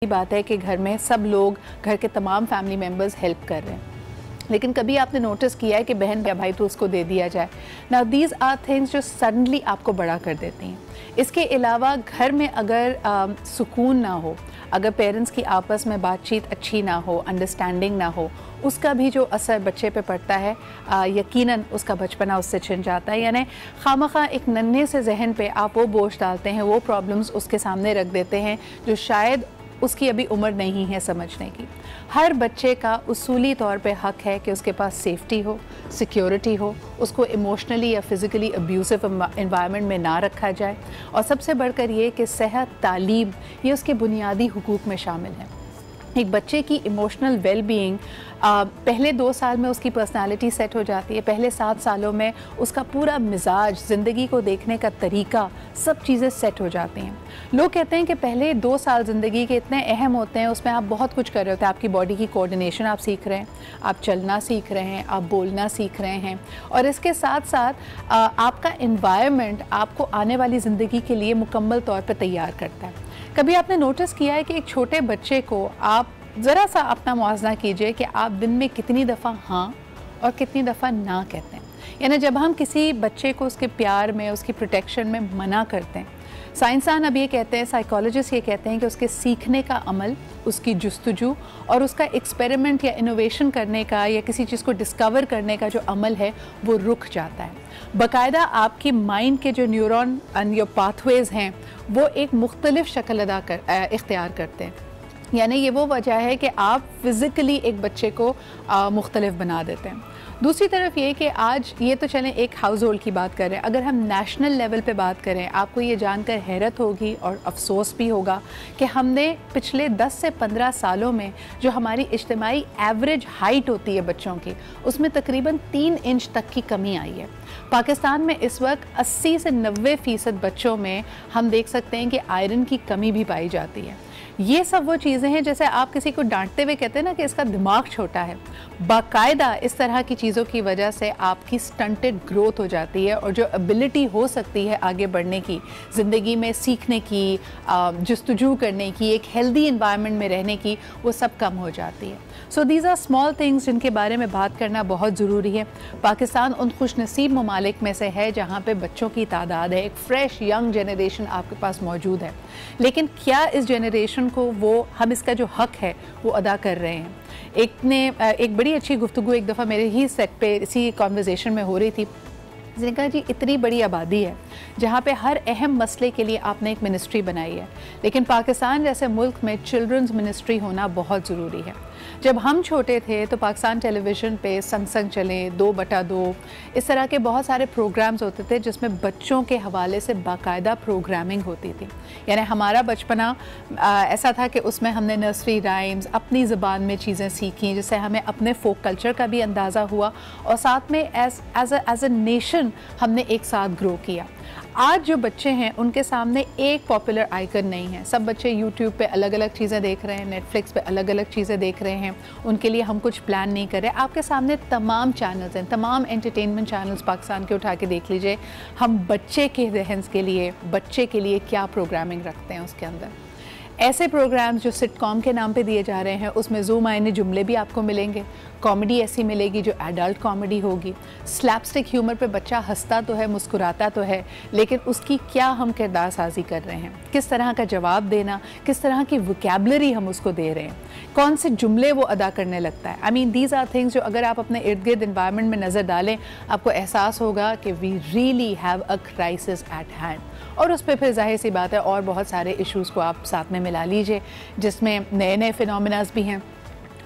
की बात है कि घर में सब लोग, घर के तमाम फैमिली मेम्बर्स हेल्प कर रहे हैं, लेकिन कभी आपने नोटिस किया है कि बहन या भाई तो उसको दे दिया जाए। नाउ दीज आर थिंग्स जो सडनली आपको बड़ा कर देती हैं। इसके अलावा घर में अगर सुकून ना हो, अगर पेरेंट्स की आपस में बातचीत अच्छी ना हो, अंडरस्टैंडिंग ना हो, उसका भी जो असर बच्चे पे पड़ता है यकीनन उसका बचपना उससे छिन जाता है। यानी खामखा एक नन्हे से जहन पे आप वो बोझ डालते हैं, वो प्रॉब्लम्स उसके सामने रख देते हैं जो शायद उसकी अभी उम्र नहीं है समझने की। हर बच्चे का उसूली तौर पे हक है कि उसके पास सेफ्टी हो, सिक्योरिटी हो, उसको इमोशनली या फिज़िकली अब्यूसिव एनवायरनमेंट में ना रखा जाए, और सबसे बढ़कर ये कि सेहत, तालीम ये उसके बुनियादी हुकूक में शामिल है। एक बच्चे की इमोशनल वेल बीइंग पहले 2 साल में उसकी पर्सनालिटी सेट हो जाती है, पहले 7 सालों में उसका पूरा मिजाज, ज़िंदगी को देखने का तरीका, सब चीज़ें सेट हो जाती हैं। लोग कहते हैं कि पहले 2 साल ज़िंदगी के इतने अहम होते हैं, उसमें आप बहुत कुछ कर रहे होते हैं। आपकी बॉडी की कोऑर्डिनेशन आप सीख रहे हैं, आप चलना सीख रहे हैं, आप बोलना सीख रहे हैं, और इसके साथ साथ आपका एनवायरनमेंट आपको आने वाली ज़िंदगी के लिए मुकम्मल तौर पर तैयार करता है। कभी आपने नोटिस किया है कि एक छोटे बच्चे को आप ज़रा सा अपना मुआवजा कीजिए कि आप दिन में कितनी दफ़ा हाँ और कितनी दफ़ा ना कहते हैं। यानी जब हम किसी बच्चे को उसके प्यार में, उसकी प्रोटेक्शन में मना करते हैं, साइंसदान अब ये कहते हैं, साइकोलॉजिस्ट ये कहते हैं कि उसके सीखने का अमल, उसकी जुस्तजू और उसका एक्सपेरिमेंट या इनोवेशन करने का या किसी चीज़ को डिस्कवर करने का जो अमल है वो रुक जाता है। बाकायदा आपकी माइंड के जो न्यूरॉन एंड योर पाथवेज़ हैं वो एक मुख्तलिफ शक्ल इख्तियार करते हैं। यानी ये वो वजह है कि आप फिज़िकली एक बच्चे को मुख्तलिफ बना देते हैं। दूसरी तरफ ये कि आज ये तो चलें एक हाउस होल्ड की बात करें, अगर हम नेशनल लेवल पे बात करें, आपको ये जानकर हैरत होगी और अफसोस भी होगा कि हमने पिछले 10 से 15 सालों में जो हमारी इज्तिमाई एवरेज हाइट होती है बच्चों की, उसमें तकरीबन 3 इंच तक की कमी आई है। पाकिस्तान में इस वक्त 80 से 90% बच्चों में हम देख सकते हैं कि आयरन की कमी भी पाई जाती है। ये सब वो चीज़ें हैं जैसे आप किसी को डांटते हुए कहते हैं ना कि इसका दिमाग छोटा है। बाकायदा इस तरह की चीज़ों की वजह से आपकी स्टंटेड ग्रोथ हो जाती है, और जो एबिलिटी हो सकती है आगे बढ़ने की, ज़िंदगी में सीखने की, जस्तजू करने की, एक हेल्दी इन्वायरमेंट में रहने की, वो सब कम हो जाती है। So these are small things जिनके बारे में बात करना बहुत ज़रूरी है। पाकिस्तान उन खुशनसीब ममालिक में से है जहाँ पे बच्चों की तादाद है, एक फ्रेश यंग जनरेशन आपके पास मौजूद है, लेकिन क्या इस जनरेशन को वो हम इसका जो हक है वो अदा कर रहे हैं? एक बड़ी अच्छी गुफ्तगू एक दफ़ा मेरे ही सेट पे इसी कॉन्वर्जेशन में हो रही थी। उसने कहा जी इतनी बड़ी आबादी है जहाँ पे हर अहम मसले के लिए आपने एक मिनिस्ट्री बनाई है, लेकिन पाकिस्तान जैसे मुल्क में चिल्ड्रंस मिनिस्ट्री होना बहुत ज़रूरी है। जब हम छोटे थे तो पाकिस्तान टेलीविज़न पे संग संग चलें, 2/2 इस तरह के बहुत सारे प्रोग्राम्स होते थे जिसमें बच्चों के हवाले से बाकायदा प्रोग्रामिंग होती थी। यानी हमारा बचपना ऐसा था कि उसमें हमने नर्सरी राइम्स, अपनी ज़बान में चीज़ें सीखी, जिससे हमें अपने फोक कल्चर का भी अंदाज़ा हुआ, और साथ में एज अ नेशन हमने एक साथ ग्रो किया। आज जो बच्चे हैं उनके सामने एक पॉपुलर आइकन नहीं है। सब बच्चे यूट्यूब पे अलग अलग चीज़ें देख रहे हैं, नेटफ्लिक्स पे अलग अलग चीज़ें देख रहे हैं, उनके लिए हम कुछ प्लान नहीं कर रहे। आपके सामने तमाम चैनल्स हैं, तमाम एंटरटेनमेंट चैनल्स पाकिस्तान के उठा के देख लीजिए। हम बच्चे के जहन के लिए, बच्चे के लिए क्या प्रोग्रामिंग रखते हैं उसके अंदर। ऐसे प्रोग्राम्स जो सिटकॉम के नाम पे दिए जा रहे हैं, उसमें ज़ू मायने जुमले भी आपको मिलेंगे, कॉमेडी ऐसी मिलेगी जो एडल्ट कॉमेडी होगी। स्लैपस्टिक ह्यूमर पे बच्चा हंसता तो है, मुस्कुराता तो है, लेकिन उसकी क्या हम किरदार साजी कर रहे हैं, किस तरह का जवाब देना, किस तरह की वोकैबुलरी हम उसको दे रहे हैं, कौन से जुमले वो अदा करने लगता है। I mean these are things जो अगर आप अपने इर्द गिर्द इन्वायरमेंट में नज़र डालें, आपको एहसास होगा कि we really have a crisis at hand. और उस पर फिर जाहिर सी बात है और बहुत सारे इश्यूज़ को आप साथ में मिला लीजिए, जिसमें नए नए फिनोमिनास भी हैं।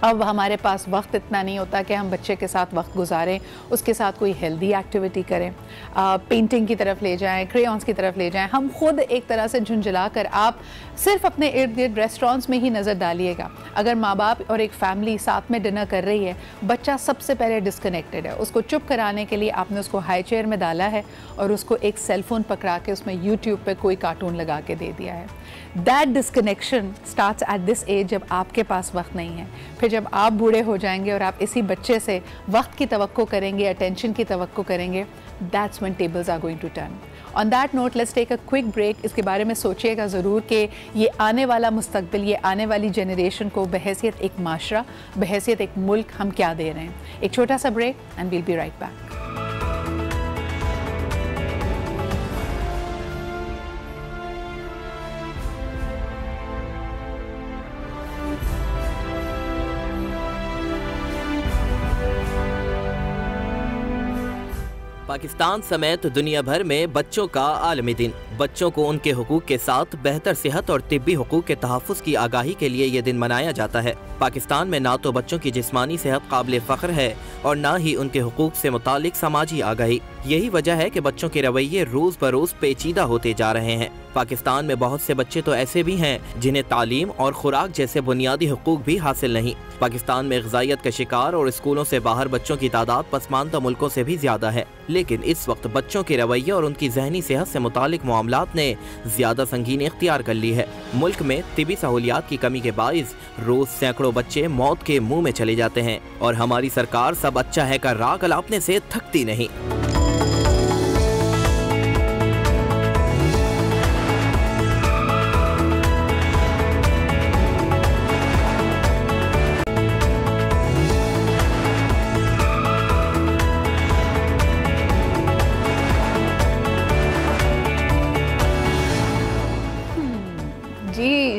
अब हमारे पास वक्त इतना नहीं होता कि हम बच्चे के साथ वक्त गुजारें, उसके साथ कोई हेल्दी एक्टिविटी करें, पेंटिंग की तरफ ले जाएं, क्रेयॉन्स की तरफ ले जाएं। हम खुद एक तरह से झुंझला कर, आप सिर्फ अपने इर्द गिर्द रेस्टोरेंट्स में ही नज़र डालिएगा, अगर माँ बाप और एक फैमिली साथ में डिनर कर रही है, बच्चा सबसे पहले डिस्कनेक्टेड है। उसको चुप कराने के लिए आपने उसको हाई चेयर में डाला है और उसको एक सेलफोन पकड़ा के उसमें यूट्यूब पर कोई कार्टून लगा के दे दिया है। That disconnection starts at this age, जब आपके पास वक्त नहीं है। फिर जब आप बूढ़े हो जाएंगे और आप इसी बच्चे से वक्त की तवक्को करेंगे, अटेंशन की तवक्को करेंगे, that's when tables are going to turn. On that note let's take a quick break. इसके बारे में सोचिएगा ज़रूर कि ये आने वाला मुस्तकबिल, ये आने वाली जनरेशन को बहैसियत एक माशरा, बहैसियत एक मुल्क हम क्या दे रहे हैं। एक छोटा सा break and we'll be right back. Pakistan समेत दुनिया भर में बच्चों का आलमी दिन। बच्चों को उनके हुकूक के साथ बेहतर सेहत और तिब्बी हुकूक के तहफ़्फ़ुज़ की आगाही के लिए ये दिन मनाया जाता है। पाकिस्तान में ना तो बच्चों की जिस्मानी सेहत काबिल फ़ख्र है और ना ही उनके हुकूक से मुतालिक समाजी आगाही। यही वजह है कि बच्चों के रवैये रोज़ बरोज़ पेचीदा होते जा रहे हैं। पाकिस्तान में बहुत से बच्चे तो ऐसे भी हैं जिन्हें तालीम और खुराक जैसे बुनियादी हुकूक भी हासिल नहीं। पाकिस्तान में ग़िज़ाइयत का शिकार और स्कूलों से बाहर बच्चों की तादाद पसमानदा मुल्कों से भी ज़्यादा है। लेकिन इस वक्त बच्चों के रवैये और उनकी जहनी सेहत से मुतालिक मामलात ने ज़्यादा संगीनी इख्तियार कर ली है। मुल्क में तिबी सहूलियात की कमी के बाइस रोज़ सैकड़ों बच्चे मौत के मुँह में चले जाते हैं और हमारी सरकार सब अच्छा है का राग अलापने से थकती नहीं।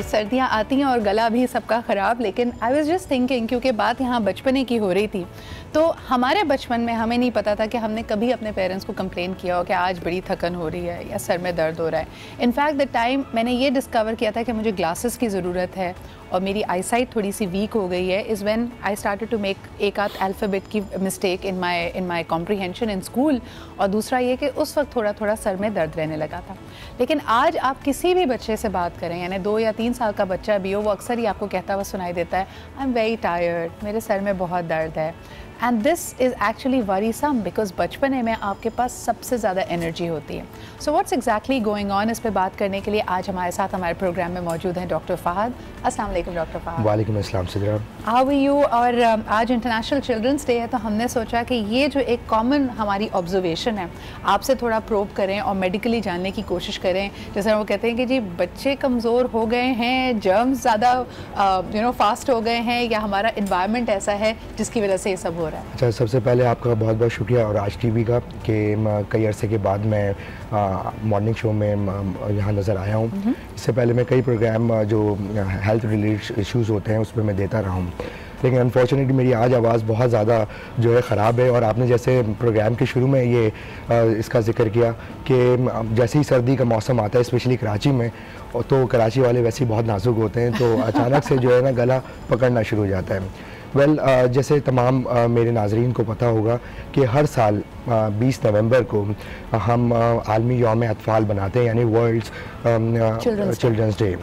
सर्दियाँ आती हैं और गला भी सबका ख़राब। लेकिन आई वाज जस्ट थिंकिंग, क्योंकि बात यहाँ बचपने की हो रही थी, तो हमारे बचपन में हमें नहीं पता था कि हमने कभी अपने पेरेंट्स को कंप्लेन किया हो कि आज बड़ी थकन हो रही है या सर में दर्द हो रहा है। इनफैक्ट द टाइम मैंने ये डिस्कवर किया था कि मुझे ग्लासेस की ज़रूरत है और मेरी आईसाइट थोड़ी सी वीक हो गई है, is when I started to make एक आध अल्फ़ाबेट की mistake in my comprehension in school, और दूसरा ये कि उस वक्त थोड़ा थोड़ा सर में दर्द रहने लगा था। लेकिन आज आप किसी भी बच्चे से बात करें, यानी 2 या 3 साल का बच्चा भी हो, वो अक्सर ही आपको कहता हुआ सुनाई देता है, आई एम वेरी टायर्ड, मेरे सर में बहुत दर्द है। And this is actually worrisome because बचपने में आपके पास सबसे ज़्यादा एनर्जी होती है। So what's exactly going on, इस पर बात करने के लिए आज हमारे साथ हमारे प्रोग्राम में मौजूद हैं डॉक्टर फ़हद। अस्सलाम वालेकुम डॉक्टर फ़हद। वालेकुम अस्सलाम सिद्रा। How are you? और आज इंटरनेशनल चिल्ड्रंस डे है, तो हमने सोचा कि ये जो एक कॉमन हमारी ऑब्जर्वेशन है, आपसे थोड़ा प्रोब करें और मेडिकली जानने की कोशिश करें। जैसे वो कहते हैं कि जी बच्चे कमज़ोर हो गए हैं, जर्म्स ज़्यादा फास्ट हो गए हैं, या हमारा इन्वायरमेंट ऐसा है जिसकी वजह से ये सब हो रहा है। अच्छा, सबसे पहले आपका बहुत बहुत शुक्रिया और आज टीवी का कि कई अरसे के बाद मैं मॉर्निंग शो में यहाँ नज़र आया हूँ। इससे पहले मैं कई प्रोग्राम जो हेल्थ रिलेटेड इश्यूज़ होते हैं उसमें मैं देता रहा हूँ, लेकिन अनफॉर्चुनेटली मेरी आज आवाज़ बहुत ज़्यादा जो है ख़राब है। और आपने जैसे प्रोग्राम के शुरू में ये इसका जिक्र किया कि जैसे ही सर्दी का मौसम आता है स्पेशली कराची में, तो कराची वाले वैसे ही बहुत नाजुक होते हैं, तो अचानक से जो है ना गला पकड़ना शुरू हो जाता है। जैसे तमाम मेरे नाजरीन को पता होगा कि हर साल 20 नवंबर को हम आलमी यौम अतफ़ाल बनाते हैं, यानी वर्ल्ड चिल्ड्रंस डे।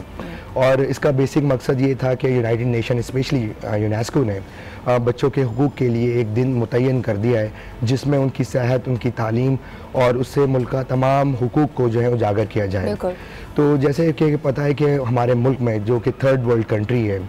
और इसका बेसिक मकसद ये था कि यूनाइटेड नेशन स्पेशली यूनेस्को ने बच्चों के हुकूक के लिए एक दिन मुतय्यन कर दिया है, जिसमें उनकी सेहत, उनकी तालीम और उससे मुल्क का तमाम हुकूक को जो है उजागर किया जाए। तो जैसे कि पता है कि हमारे मुल्क में जो कि थर्ड वर्ल्ड कंट्री है,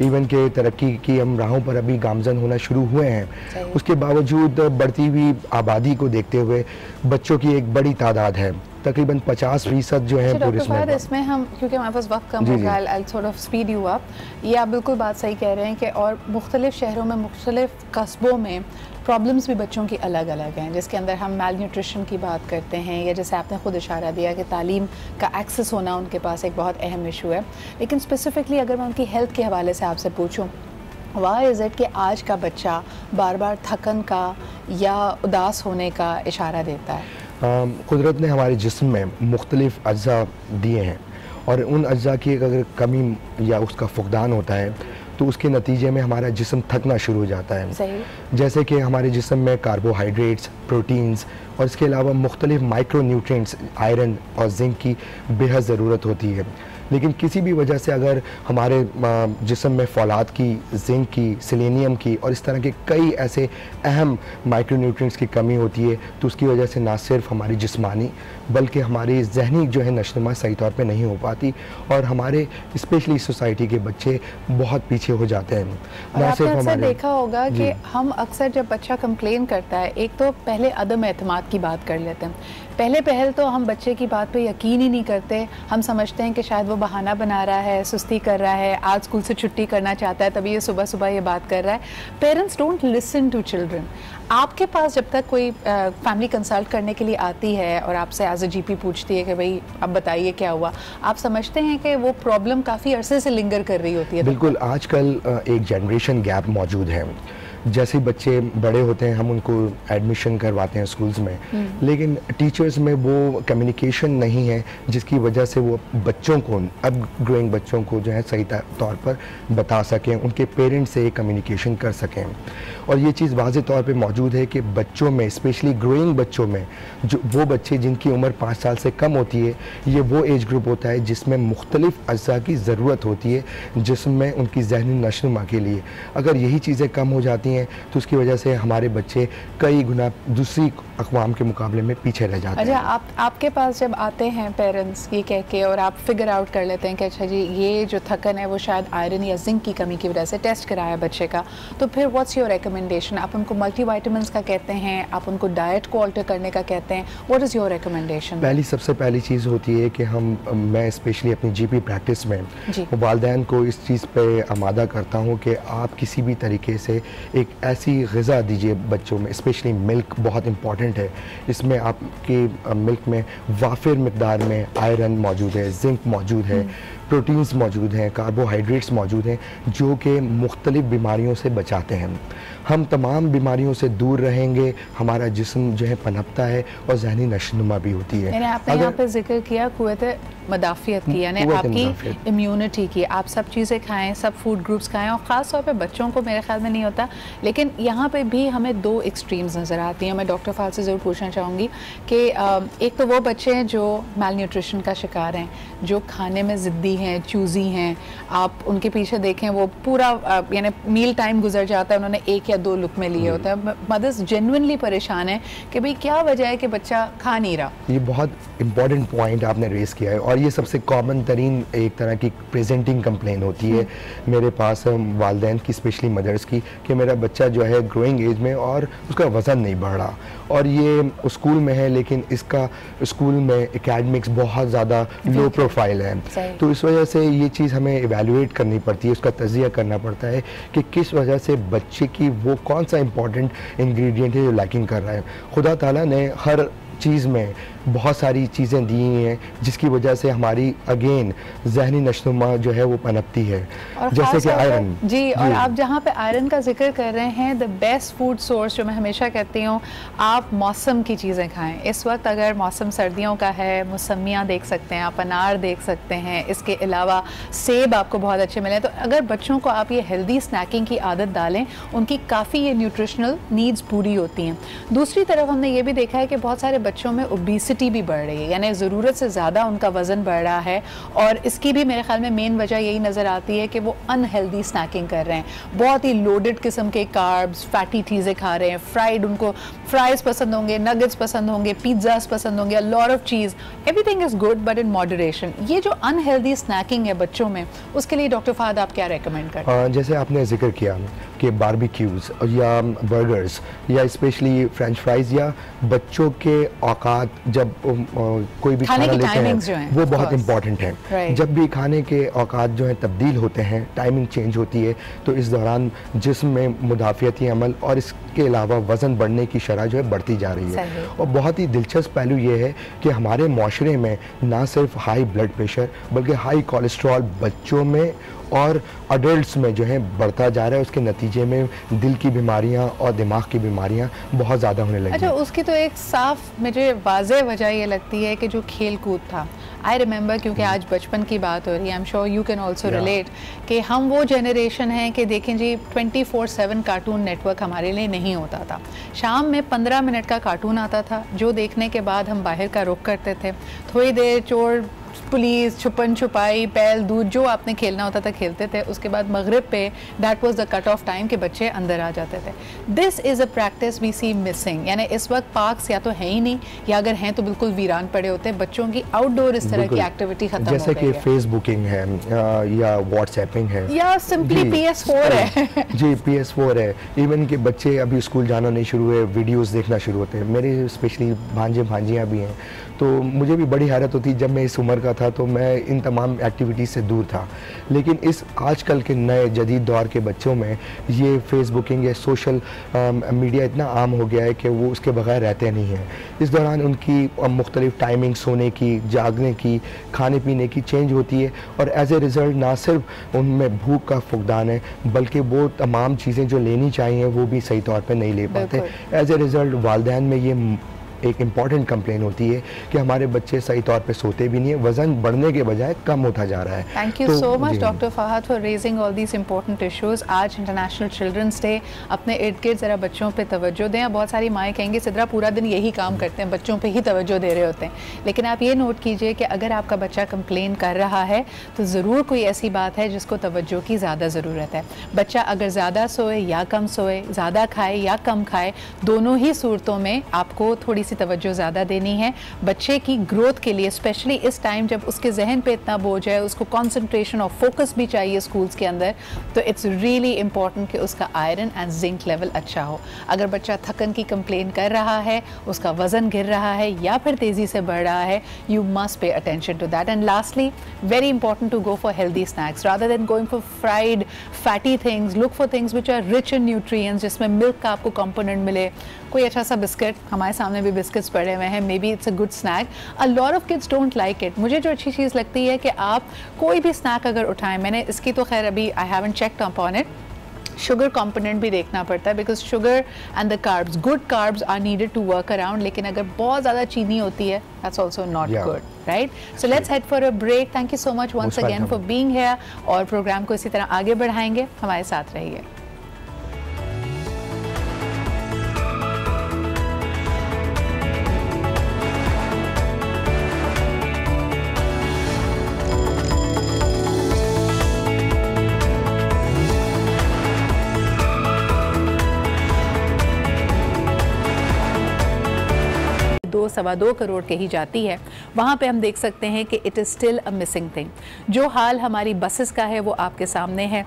इवन के तरक्की की हम राहों पर अभी गामजन होना शुरू हुए हैं, उसके बावजूद बढ़ती हुई आबादी को देखते हुए बच्चों की एक बड़ी तादाद है, तकरीबन 50% जो है पूरे इसमें हम, क्योंकि हमारे पास वक्त कम होगा, I'll sort of speed you up। ये आप बिल्कुल बात सही कह रहे हैं कि और मुख्तलिफ शहरों में, मुख्तलिफ कस्बों में प्रॉब्लम्स भी बच्चों की अलग अलग हैं, जिसके अंदर हम मेल न्यूट्रिशन की बात करते हैं, या जैसे आपने खुद इशारा दिया कि तालीम का एक्सेस होना उनके पास एक बहुत अहम इशू है। लेकिन स्पेसिफिकली अगर मैं उनकी हेल्थ के हवाले से आपसे पूछूं, वाई इज़ इट कि आज का बच्चा बार बार थकन का या उदास होने का इशारा देता है? कुदरत ने हमारे जिस्म में मुख्तलिफ अज्जा दिए हैं, और उन अज्जा की अगर कमी या उसका फुकदान होता है तो उसके नतीजे में हमारा जिस्म थकना शुरू हो जाता है। सही। जैसे कि हमारे जिस्म में कार्बोहाइड्रेट्स, प्रोटीन्स और इसके अलावा मुख्तलिफ माइक्रो न्यूट्रिएंट्स, आयरन और जिंक की बेहद ज़रूरत होती है। लेकिन किसी भी वजह से अगर हमारे जिस्म में फौलाद की, जिंक की, सेलेनियम की और इस तरह के कई ऐसे अहम माइक्रोन्यूट्रिएंट्स की कमी होती है, तो उसकी वजह से ना सिर्फ हमारी जिस्मानी बल्कि हमारी जहनी जो है नशोनुमा सही तौर पे नहीं हो पाती और हमारे स्पेशली सोसाइटी के बच्चे बहुत पीछे हो जाते हैं। और आपने अक्सर देखा होगा कि हम अक्सर जब बच्चा कंप्लेन करता है, एक तो पहले अदम एतमाद की बात कर लेते हैं। पहल तो हम बच्चे की बात पे यकीन ही नहीं करते। हम समझते हैं कि शायद वो बहाना बना रहा है, सुस्ती कर रहा है, आज स्कूल से छुट्टी करना चाहता है, तभी ये सुबह ये बात कर रहा है। Parents don't listen to children. आपके पास जब तक कोई फैमिली कंसल्ट करने के लिए आती है और आपसे एज अ जीपी पूछती है कि भाई अब बताइए क्या हुआ, आप समझते हैं कि वो प्रॉब्लम काफ़ी अरसे से लिंगर कर रही होती है? बिल्कुल, आजकल एक जनरेशन गैप मौजूद है। जैसे बच्चे बड़े होते हैं हम उनको एडमिशन करवाते हैं स्कूल्स में, लेकिन टीचर्स में वो कम्युनिकेशन नहीं है जिसकी वजह से वो बच्चों को, अब ग्रोइंग बच्चों को जो है सही तौर पर बता सकें, उनके पेरेंट्स से कम्युनिकेशन कर सकें। और ये चीज़ वाज़े तौर पे मौजूद है कि बच्चों में, स्पेशली ग्रोइंग बच्चों में, जो वो बच्चे जिनकी उम्र 5 साल से कम होती है, ये वो एज ग्रुप होता है जिसमें मुख्तलिफ अज्जा की ज़रूरत होती है, जिसमें उनकी ज़हनी नशोनुमा के लिए अगर यही चीज़ें कम हो जाती हैं तो उसकी वजह से हमारे बच्चे कई गुना दूसरी अक़वाम के मुकाबले में पीछे रह जाते हैं। अच्छा, आपके पास जब आते हैं पेरेंट्स ये कह के और आप फिगर आउट कर लेते हैं कि अच्छा जी ये जो थकन है वो शायद आयरन या जिंक की कमी की वजह से, टेस्ट कराया बच्चे का, तो फिर व्हाट्स योर रिकमेंडेशन? आप उनको मल्टीविटामिन्स का कहते हैं, आप उनको डाइट को ऑल्टर करने का कहते हैं, व्हाट इज़ योर रिकमेंडेशन? सबसे पहली चीज़ होती है कि मैं स्पेशली अपनी जीपी प्रैक्टिस में वालिदैन को इस चीज़ पे आमादा करता हूँ कि आप किसी भी तरीके से एक ऐसी ग़िज़ा दीजिए बच्चों में, स्पेशली मिल्क बहुत इंपॉर्टेंट है। इसमें आपकी मिल्क में वाफिर मिक़दार में आयरन मौजूद है, जिंक मौजूद है, प्रोटीन्स मौजूद हैं, कार्बोहाइड्रेट्स मौजूद हैं, जो कि मुख्तलिफ बीमारियों से बचाते हैं। हम तमाम बीमारियों से दूर रहेंगे, हमारा जिस्म जो है पनपता है और ज़हनी नशोनुमा भी होती है। यानी आपने यहाँ पे जिक्र किया क़ुव्वत मदाफ़ियत की, यानी आपकी इम्यूनिटी की। आप सब चीज़ें खाएं, सब फूड ग्रुप्स खाएं, और ख़ास तौर पे बच्चों को मेरे ख्याल में नहीं होता, लेकिन यहाँ पे भी हमें दो एक्सट्रीम्स नज़र आती हैं। मैं डॉक्टर फ़ाल से ज़रूर पूछना चाहूँगी कि एक तो वो बच्चे हैं जो माल न्यूट्रिशन का शिकार हैं, जो खाने में ज़िद्दी हैं, चूज़ी हैं, आप उनके पीछे देखें वो पूरा यानी मील टाइम गुजर जाता है, उन्होंने 1 या 2 लुक़मे लिए होता है। मदर्स जेन्युइनली परेशान है कि भाई क्या वजह है कि बच्चा खा नहीं रहा। ये बहुत इंपॉर्टेंट पॉइंट आपने रेस किया है और ये सबसे कॉमन तरीन एक तरह की प्रेजेंटिंग कंप्लेन होती है मेरे पास वालिदैन की, स्पेशली मदर्स की, कि मेरा बच्चा जो है ग्रोइंग एज में और उसका वज़न नहीं बढ़ रहा, और ये स्कूल में है लेकिन इसका स्कूल में एकेडमिक्स बहुत ज़्यादा लो प्रोफाइल है। तो इस वजह से ये चीज़ हमें इवेलुएट करनी पड़ती है, उसका तज़किया करना पड़ता है कि किस वजह से बच्चे की वो कौन सा इंपॉर्टेंट इंग्रेडिएंट है जो लैकिंग कर रहा है। खुदा ताला ने हर चीज़ में बहुत सारी चीज़ें दी हैं जिसकी वजह से हमारी अगेन ज़हनी नशोनुमा जो है वो पनपती है, जैसे कि आयरन जी। और आप जहाँ पे आयरन का जिक्र कर रहे हैं, द बेस्ट फूड सोर्स जो मैं हमेशा कहती हूँ, आप मौसम की चीज़ें खाएं। इस वक्त अगर मौसम सर्दियों का है, मौसमियाँ देख सकते हैं आप, अनार देख सकते हैं, इसके अलावा सेब आपको बहुत अच्छे मिले। तो अगर बच्चों को आप ये हेल्दी स्नैकिंग की आदत डालें, उनकी काफ़ी ये न्यूट्रिशनल नीड्स पूरी होती हैं। दूसरी तरफ हमने ये भी देखा है कि बहुत सारे बच्चों में ओबेसिटी भी बढ़ रही है, यानी ज़रूरत से ज़्यादा उनका वज़न बढ़ रहा है, और इसकी भी मेरे ख्याल में मेन वजह यही नज़र आती है कि वो अनहेल्दी स्नैकिंग कर रहे हैं, बहुत ही लोडेड किस्म के कार्ब्स, फैटी चीज़ें खा रहे हैं, फ्राइड, उनको फ्राइज़ पसंद होंगे, नगेट्स पसंद होंगे, पिज़्ज़ास पसंद होंगे, अ lot of cheese, everything is good but in moderation. ये जो अनहेल्दी स्नैकिंग है बच्चों में, उसके लिए डॉक्टर फहद आप क्या रेकमेंड करते हैं? जैसे आपने जिक्र किया कि बारबेक्यूज़ या बर्गर्स या स्पेशली फ्रेंच फ्राइज़ या बच्चों के औकात जब कोई भी खाना लेते हैं वो बहुत इंपॉर्टेंट है। जब भी खाने के औकात जो है तब्दील होते हैं, टाइमिंग चेंज होती है, तो इस दौरान जिस्म में मुदाफ़ियती अमल और इसके अलावा वज़न बढ़ने की शरह जो है बढ़ती जा रही है। और बहुत ही दिलचस्प पहलू ये है कि हमारे माशरे में ना सिर्फ हाई ब्लड प्रेशर बल्कि हाई कोलेस्ट्रॉल बच्चों में और अडल्ट्स में जो है बढ़ता जा रहा है। उसके नतीजे में दिल की बीमारियां और दिमाग की बीमारियां बहुत ज़्यादा होने लगी। अच्छा, उसकी तो एक साफ मुझे वाज़ेह वजह ये लगती है कि जो खेल कूद था, आई रिमेंबर, क्योंकि आज बचपन की बात हो रही है, I am sure you can also relate, कि हम वो जनरेशन हैं कि देखें जी 24/7 कार्टून नेटवर्क हमारे लिए नहीं होता था। शाम में 15 मिनट का कार्टून आता था जो देखने के बाद हम बाहर का रुख करते थे, थोड़ी देर चोर पुलिस, छुपन छुपाई, पैल दूध, जो आपने खेलना होता था खेलते थे। उसके बाद मगरिब पे that was the cut off time कि बच्चे अंदर आ जाते थे। This is a practice we see missing, यानी इस वक्त पार्क्स या तो है ही नहीं, या अगर हैं तो बिल्कुल वीरान पड़े होते हैं। बच्चों की आउटडोर इस तरह की एक्टिविटी खत्म हो गई है, जैसे कि फेसबुकिंग है या व्हाट्सएपिंग है या सिंपली PS4 है। जी, PS4 है। इवन कि बच्चे अभी स्कूल जाना नहीं शुरू हुए, वीडियोस देखना शुरू होते हैं। मेरे स्पेशली भांजे भांजियाँ भी हैं, तो मुझे भी बड़ी हैरत होती, जब मैं इस उम्र का था तो मैं इन तमाम एक्टिविटीज़ से दूर था। लेकिन इस आजकल के नए जदीद दौर के बच्चों में ये फेसबुकिंग या सोशल मीडिया इतना आम हो गया है कि वो उसके बगैर रहते नहीं हैं। इस दौरान उनकी मुख्तलिफ टाइमिंग, सोने की, जागने की, खाने पीने की चेंज होती है, और एज ए रिज़ल्ट ना सिर्फ उनमें भूख का फुकदान है, बल्कि वो तमाम चीज़ें जो लेनी चाहिए वो भी सही तौर पर नहीं ले पाते। एज ए रिज़ल्ट वालिदैन में ये एक इम्पॉर्टेंट कंप्लेन होती है कि हमारे बच्चे सही तौर पे सोते भी नहीं है, वज़न बढ़ने के बजाय कम होता जा रहा है। Thank you so much doctor Fahad for raising all these important issues. आज इंटरनेशनल चिल्ड्रंस डे, अपने इर्द गिर्द ज़रा बच्चों पे तवज्जो दें। बहुत सारी माएँ कहेंगी सिद्रा पूरा दिन यही काम करते हैं, बच्चों पे ही तवज्जो दे रहे होते हैं। लेकिन आप ये नोट कीजिए कि अगर आपका बच्चा कंप्लेन कर रहा है तो ज़रूर कोई ऐसी बात है जिसको तवज्जो की ज़्यादा ज़रूरत है। बच्चा अगर ज़्यादा सोए या कम सोए, ज़्यादा खाए या कम खाए, दोनों ही सूरतों में आपको थोड़ी सी तवज्जो ज़्यादा देनी है। बच्चे की ग्रोथ के लिए स्पेशली इस टाइम जब उसके जहन पे इतना बोझ है, उसको कंसंट्रेशन और फोकस भी चाहिए स्कूल्स के अंदर, तो इट्स रियली इंपॉर्टेंट कि उसका आयरन एंड जिंक लेवल अच्छा हो। अगर बच्चा थकन की कंप्लेन कर रहा है, उसका वज़न गिर रहा है या फिर तेज़ी से बढ़ रहा है, you must pay attention to that. And lastly, very important to go for healthy snacks rather than going for fried fatty things. Look for things which are rich in nutrients, जिसमें मिल्क का आपको component मिले। कोई अच्छा सा biscuit, हमारे सामने भी बिस्किट्स पड़े हुए हैं, maybe it's a good snack. A lot of kids don't like it. मुझे जो अच्छी चीज़ लगती है कि आप कोई भी स्नैक अगर उठाएं, मैंने इसकी तो खैर अभी I haven't checked upon it, sugar component भी देखना पड़ता है, because sugar and the carbs, good carbs are needed to work around. लेकिन अगर बहुत ज़्यादा चीनी होती है, that's also not good, right? So let's head for a break. Thank you so much once again for being here, और programme को इसी तरह आगे बढ़ाएंगे। हमारे साथ रहिए। सवा 2 करोड़ के ही जाती है, वहाँ पे हम देख सकते हैं कि it is still a missing thing. जो हाल हमारी बसेस का है वो आपके सामने है।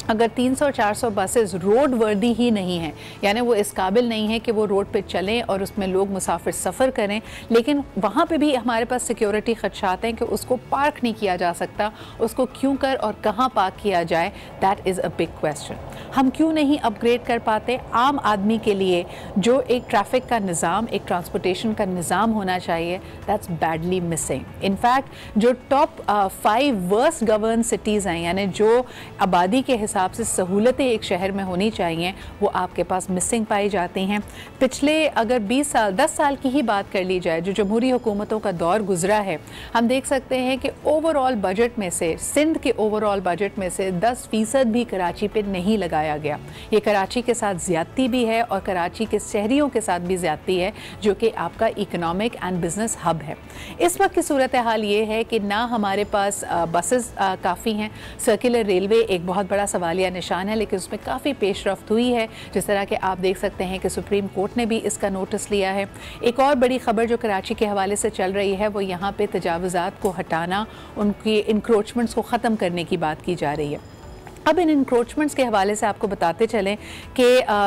अगर 300-400 बसेस रोड वर्दी ही नहीं हैं, यानी वो इस काबिल नहीं है कि वो रोड पे चलें और उसमें लोग मुसाफिर सफ़र करें, लेकिन वहाँ पे भी हमारे पास सिक्योरिटी ख़दशात हैं कि उसको पार्क नहीं किया जा सकता, उसको क्यों कर और कहाँ पार्क किया जाए, that is a big question. हम क्यों नहीं अपग्रेड कर पाते? आम आदमी के लिए जो एक ट्रैफिक का निज़ाम, एक ट्रांसपोर्टेशन का निज़ाम होना चाहिए, दैट्स बैडली मिसिंग। इनफैक्ट जो टॉप 5 वर्स्ट गवर्न सिटीज़ हैं, यानी जो आबादी के हिसाब से सहूलतें एक शहर में होनी चाहिए, वो आपके पास मिसिंग पाई जाती हैं। पिछले अगर 20 साल 10 साल की ही बात कर ली जाए, जो जमहूरी हुकूमतों का दौर गुजरा है, हम देख सकते हैं कि ओवरऑल बजट में से, सिंध के ओवरऑल बजट में से 10% भी कराची पे नहीं लगाया गया। ये कराची के साथ ज़्यादती भी है और कराची के शहरियों के साथ भी ज़्यादती है, जो कि आपका इकोनॉमिक एंड बिजनेस हब है। इस वक्त की सूरत हाल ये है कि ना हमारे पास बसेस काफ़ी हैं। सर्कुलर रेलवे एक बहुत बड़ा सवालिया निशान है, लेकिन उसमें काफ़ी पेशरफ्त हुई है, जिस तरह के आप देख सकते हैं कि सुप्रीम कोर्ट ने भी इसका नोटिस लिया है। एक और बड़ी खबर जो कराची के हवाले से चल रही है, वो यहाँ पे तजावुज़ात को हटाना, उनकी इंक्रोचमेंट्स को ख़त्म करने की बात की जा रही है। अब इन इंक्रोचमेंट्स के हवाले से आपको बताते चलें कि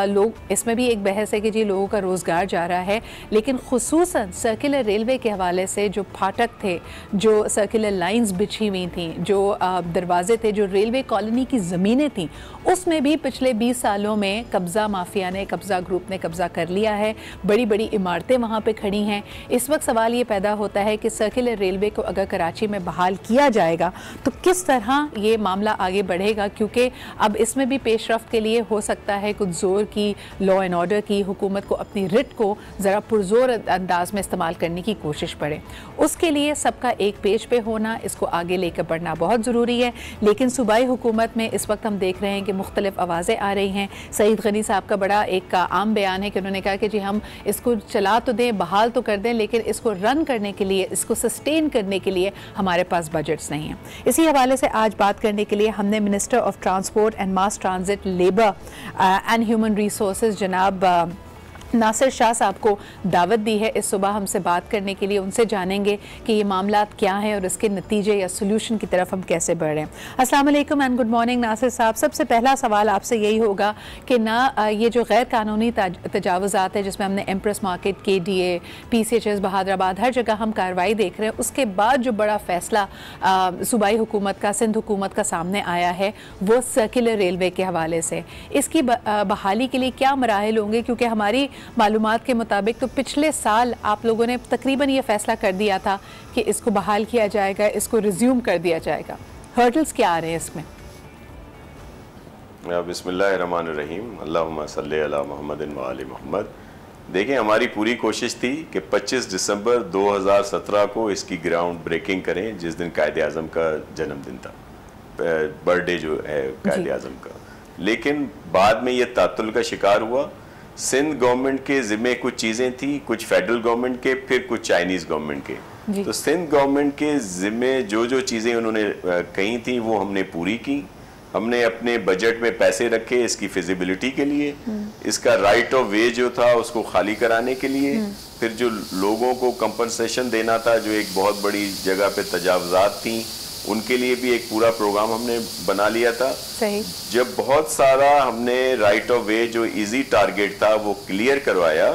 लोग, इसमें भी एक बहस है कि जी लोगों का रोज़गार जा रहा है, लेकिन खुसूसन सर्कुलर रेलवे के हवाले से जो फाटक थे, जो सर्कुलर लाइंस बिछी हुई थी, जो दरवाजे थे, जो रेलवे कॉलोनी की ज़मीनें थीं, उसमें भी पिछले 20 सालों में कब्ज़ा माफिया ने, कब्ज़ा ग्रुप ने कब्ज़ा कर लिया है। बड़ी बड़ी इमारतें वहाँ पर खड़ी हैं। इस वक्त सवाल ये पैदा होता है कि सर्कुलर रेलवे को अगर कराची में बहाल किया जाएगा तो किस तरह ये मामला आगे बढ़ेगा, क्योंकि क्योंकि अब इसमें भी पेशरफ्त के लिए हो सकता है कुछ ज़ोर की, लॉ एंड ऑर्डर की, हुकूमत को अपनी रिट को ज़रा पुरजोर अंदाज में इस्तेमाल करने की कोशिश पड़े। उसके लिए सबका एक पेज पे होना, इसको आगे लेकर बढ़ना बहुत ज़रूरी है। लेकिन सूबाई हुकूमत में इस वक्त हम देख रहे हैं कि मुख्तलिफ आवाज़ें आ रही हैं। सईद गनी साहब का बड़ा एक आम बयान है कि उन्होंने कहा कि जी हम इसको चला तो दें, बहाल तो कर दें, लेकिन इसको रन करने के लिए, इसको सस्टेन करने के लिए हमारे पास बजट्स नहीं हैं। इसी हवाले से आज बात करने के लिए हमने minister of transport and mass transit, labour and human resources जनाब नासिर शाह साहब को दावत दी है इस सुबह हमसे बात करने के लिए। उनसे जानेंगे कि ये मामलात क्या हैं और इसके नतीजे या सोल्यूशन की तरफ हम कैसे बढ़ रहे हैं। अस्सलाम वालेकुम एंड गुड मॉर्निंग नासिर साहब। सबसे पहला सवाल आपसे यही होगा कि ना ये जो गैर कानूनी तजावुज़ात है जिसमें हमने Empress Market, KDA, PCHS, Bahadurabad, हर जगह हम कार्रवाई देख रहे हैं, उसके बाद जो बड़ा फ़ैसला सूबाई हुकूमत का, सिंध हुकूमत का सामने आया है वो सर्कुलर रेलवे के हवाले से, इसकी बहाली के लिए क्या मराहिल होंगे? क्योंकि हमारी मालूमात के मुताबिक तो पिछले साल आप लोगों ने तकरीबन ये फैसला कर दिया था कि इसको बहाल किया जाएगा, इसको रिज्यूम कर दिया जाएगा। हर्डल्स क्या आ रहे हैं इसमें? बिस्मिल्लाहिर्रहमानिर्रहीम, अल्लाहुम्मा सल्ली अला मुहम्मदिन व आलि मुहम्मद। देखिए, हमारी पूरी कोशिश थी कि 25 दिसंबर 2017 को इसकी ग्राउंड ब्रेकिंग करें, जिस दिन कायदे आज़म का जन्मदिन था, बर्थडे जो है कायदे आज़म का। लेकिन बाद में ये तातुल का शिकार हुआ। सिंध गवर्नमेंट के ज़िम्मे कुछ चीज़ें थी, कुछ फेडरल गवर्नमेंट के, फिर कुछ चाइनीज़ गवर्नमेंट के। तो सिंध गवर्नमेंट के ज़िम्मे जो जो चीज़ें उन्होंने कही थी वो हमने पूरी की। हमने अपने बजट में पैसे रखे इसकी फिजिबिलिटी के लिए, इसका राइट ऑफ वे जो था उसको खाली कराने के लिए, फिर जो लोगों को कंपनसेशन देना था, जो एक बहुत बड़ी जगह पे तजावुज़ात थी, उनके लिए भी एक पूरा प्रोग्राम हमने बना लिया था। सही। जब बहुत सारा हमने राइट ऑफ वे जो इजी टारगेट था वो क्लियर करवाया,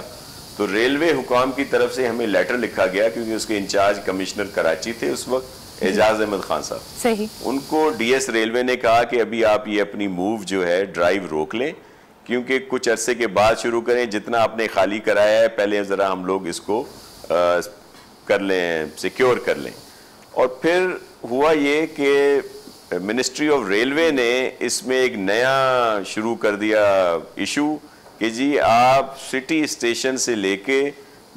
तो रेलवे हुकाम की तरफ से हमें लेटर लिखा गया, क्योंकि उसके इंचार्ज कमिश्नर कराची थे उस वक्त, एजाज अहमद खान साहब। सही। उनको DS रेलवे ने कहा कि अभी आप ये अपनी मूव जो है ड्राइव रोक लें, क्योंकि कुछ अरसे के बाद शुरू करें, जितना आपने खाली कराया है पहले ज़रा हम लोग इसको कर लें, सिक्योर कर लें। और फिर हुआ ये कि मिनिस्ट्री ऑफ रेलवे ने इसमें एक नया शुरू कर दिया इशू कि जी आप सिटी स्टेशन से लेके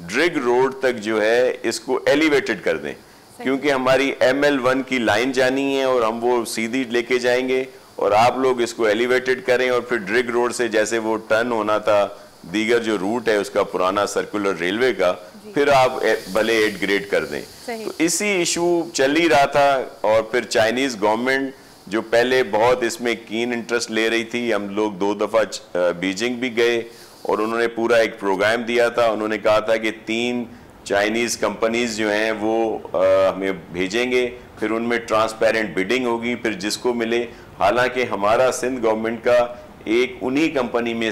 ड्रिग रोड तक जो है इसको एलिवेटेड कर दें, क्योंकि हमारी ML1 की लाइन जानी है और हम वो सीधी लेके जाएंगे, और आप लोग इसको एलिवेटेड करें और फिर ड्रिग रोड से जैसे वो टर्न होना था, दीगर जो रूट है उसका पुराना सर्कुलर रेलवे का, फिर आप भले 8 ग्रेड कर दें। तो इसी इशू चल ही रहा था। और फिर चाइनीज़ गवर्नमेंट जो पहले बहुत इसमें कीन इंटरेस्ट ले रही थी, हम लोग 2 दफ़ा बीजिंग भी गए और उन्होंने पूरा एक प्रोग्राम दिया था। उन्होंने कहा था कि 3 चाइनीज़ कंपनीज जो हैं वो हमें भेजेंगे, फिर उनमें ट्रांसपेरेंट बिडिंग होगी, फिर जिसको मिले। हालांकि हमारा सिंध गवर्नमेंट का एक उन्हीं कंपनी में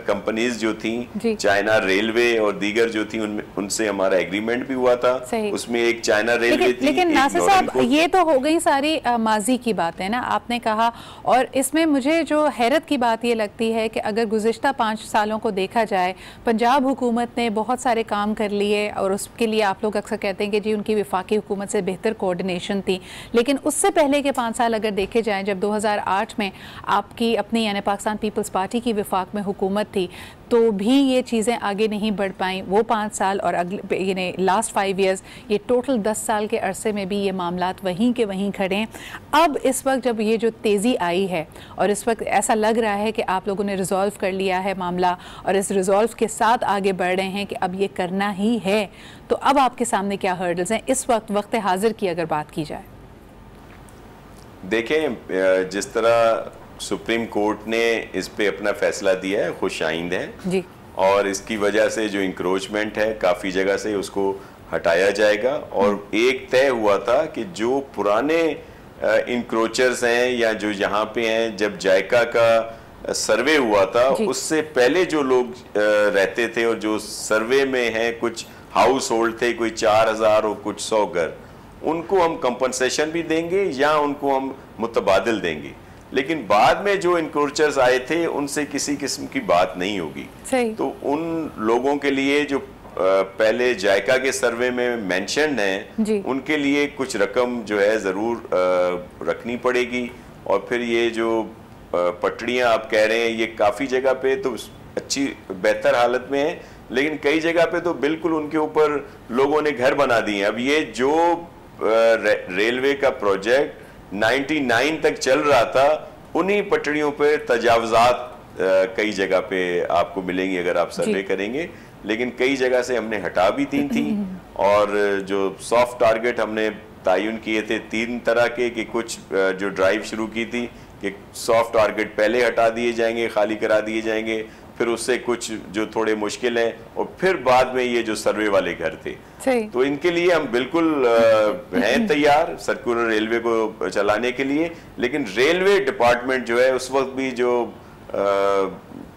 कंपनीज जो थी, चाइना रेलवे और दीगर जो थी, उनसे हमारा एग्रीमेंट भी हुआ था। उसमें एक चाइना रेलवे थी। लेकिन नासिर साहब, ये तो हो गई सारी माजी की बातें ना, आपने कहा। और इसमें मुझे जो हैरत की बात ये लगती है कि अगर गुज़िश्ता 5 सालों को देखा जाए, पंजाब हुकूमत ने बहुत सारे काम कर लिए और उसके लिए आप लोग अक्सर कहते हैं कि जी उनकी वफाकी हुकूमत से बेहतर कोऑर्डिनेशन थी। लेकिन उससे पहले के 5 साल अगर देखे जाएँ, जब 2008 में आपकी अपनी यानी पाकिस्तान पीपल्स पार्टी की वफाक में हुकूमत थी, तो भी ये चीज़ें आगे नहीं बढ़ पाईं। वो 5 साल और अगले यानी लास्ट 5 ईयर्स, ये टोटल 10 साल के अरसे में भी ये मामलात वहीं के वहीं खड़े हैं। अब इस वक्त जब ये जो तेज़ी आई है और इस वक्त ऐसा लग रहा है कि आप लोगों ने रिजॉल्व कर लिया है मामला और इस रिजॉल्व के साथ आगे बढ़ रहे हैं कि अब ये करना ही है, तो अब आपके सामने क्या हर्डल्स हैं इस वक्त हाजिर की अगर बात की जाए? देखें, जिस तरह सुप्रीम कोर्ट ने इस पे अपना फैसला दिया है, खुशाइंद है जी। और इसकी वजह से जो इंक्रोचमेंट है काफ़ी जगह से उसको हटाया जाएगा। और एक तय हुआ था कि जो पुराने इंक्रोचर्स हैं या जो यहाँ पे हैं, जब जायका का सर्वे हुआ था उससे पहले जो लोग रहते थे और जो सर्वे में हैं, कुछ हाउस होल्ड थे, कोई 4000 और कुछ 100 घर, उनको हम कंपनसेशन भी देंगे या उनको हम मुतबादिल देंगे। लेकिन बाद में जो इंक्रोचर्स आए थे उनसे किसी किस्म की बात नहीं होगी। तो उन लोगों के लिए जो पहले जायका के सर्वे में मेंशन है, उनके लिए कुछ रकम जो है ज़रूर रखनी पड़ेगी। और फिर ये जो पटड़ियाँ आप कह रहे हैं, ये काफ़ी जगह पे तो अच्छी बेहतर हालत में है, लेकिन कई जगह पे तो बिल्कुल उनके ऊपर लोगों ने घर बना दिए हैं। अब ये जो रेलवे का प्रोजेक्ट 99 तक चल रहा था, उन्हीं पटड़ियों पे तजावजात कई जगह पे आपको मिलेंगी अगर आप सर्वे करेंगे, लेकिन कई जगह से हमने हटा भी दी थी। और जो सॉफ्ट टारगेट हमने तयन किए थे 3 तरह के, कि कुछ जो ड्राइव शुरू की थी कि सॉफ्ट टारगेट पहले हटा दिए जाएंगे, खाली करा दिए जाएंगे, फिर उससे कुछ जो थोड़े मुश्किल हैं, और फिर बाद में ये जो सर्वे वाले घर थे, तो इनके लिए हम बिल्कुल हैं तैयार सर्कुलर रेलवे को चलाने के लिए। लेकिन रेलवे डिपार्टमेंट जो है उस वक्त भी जो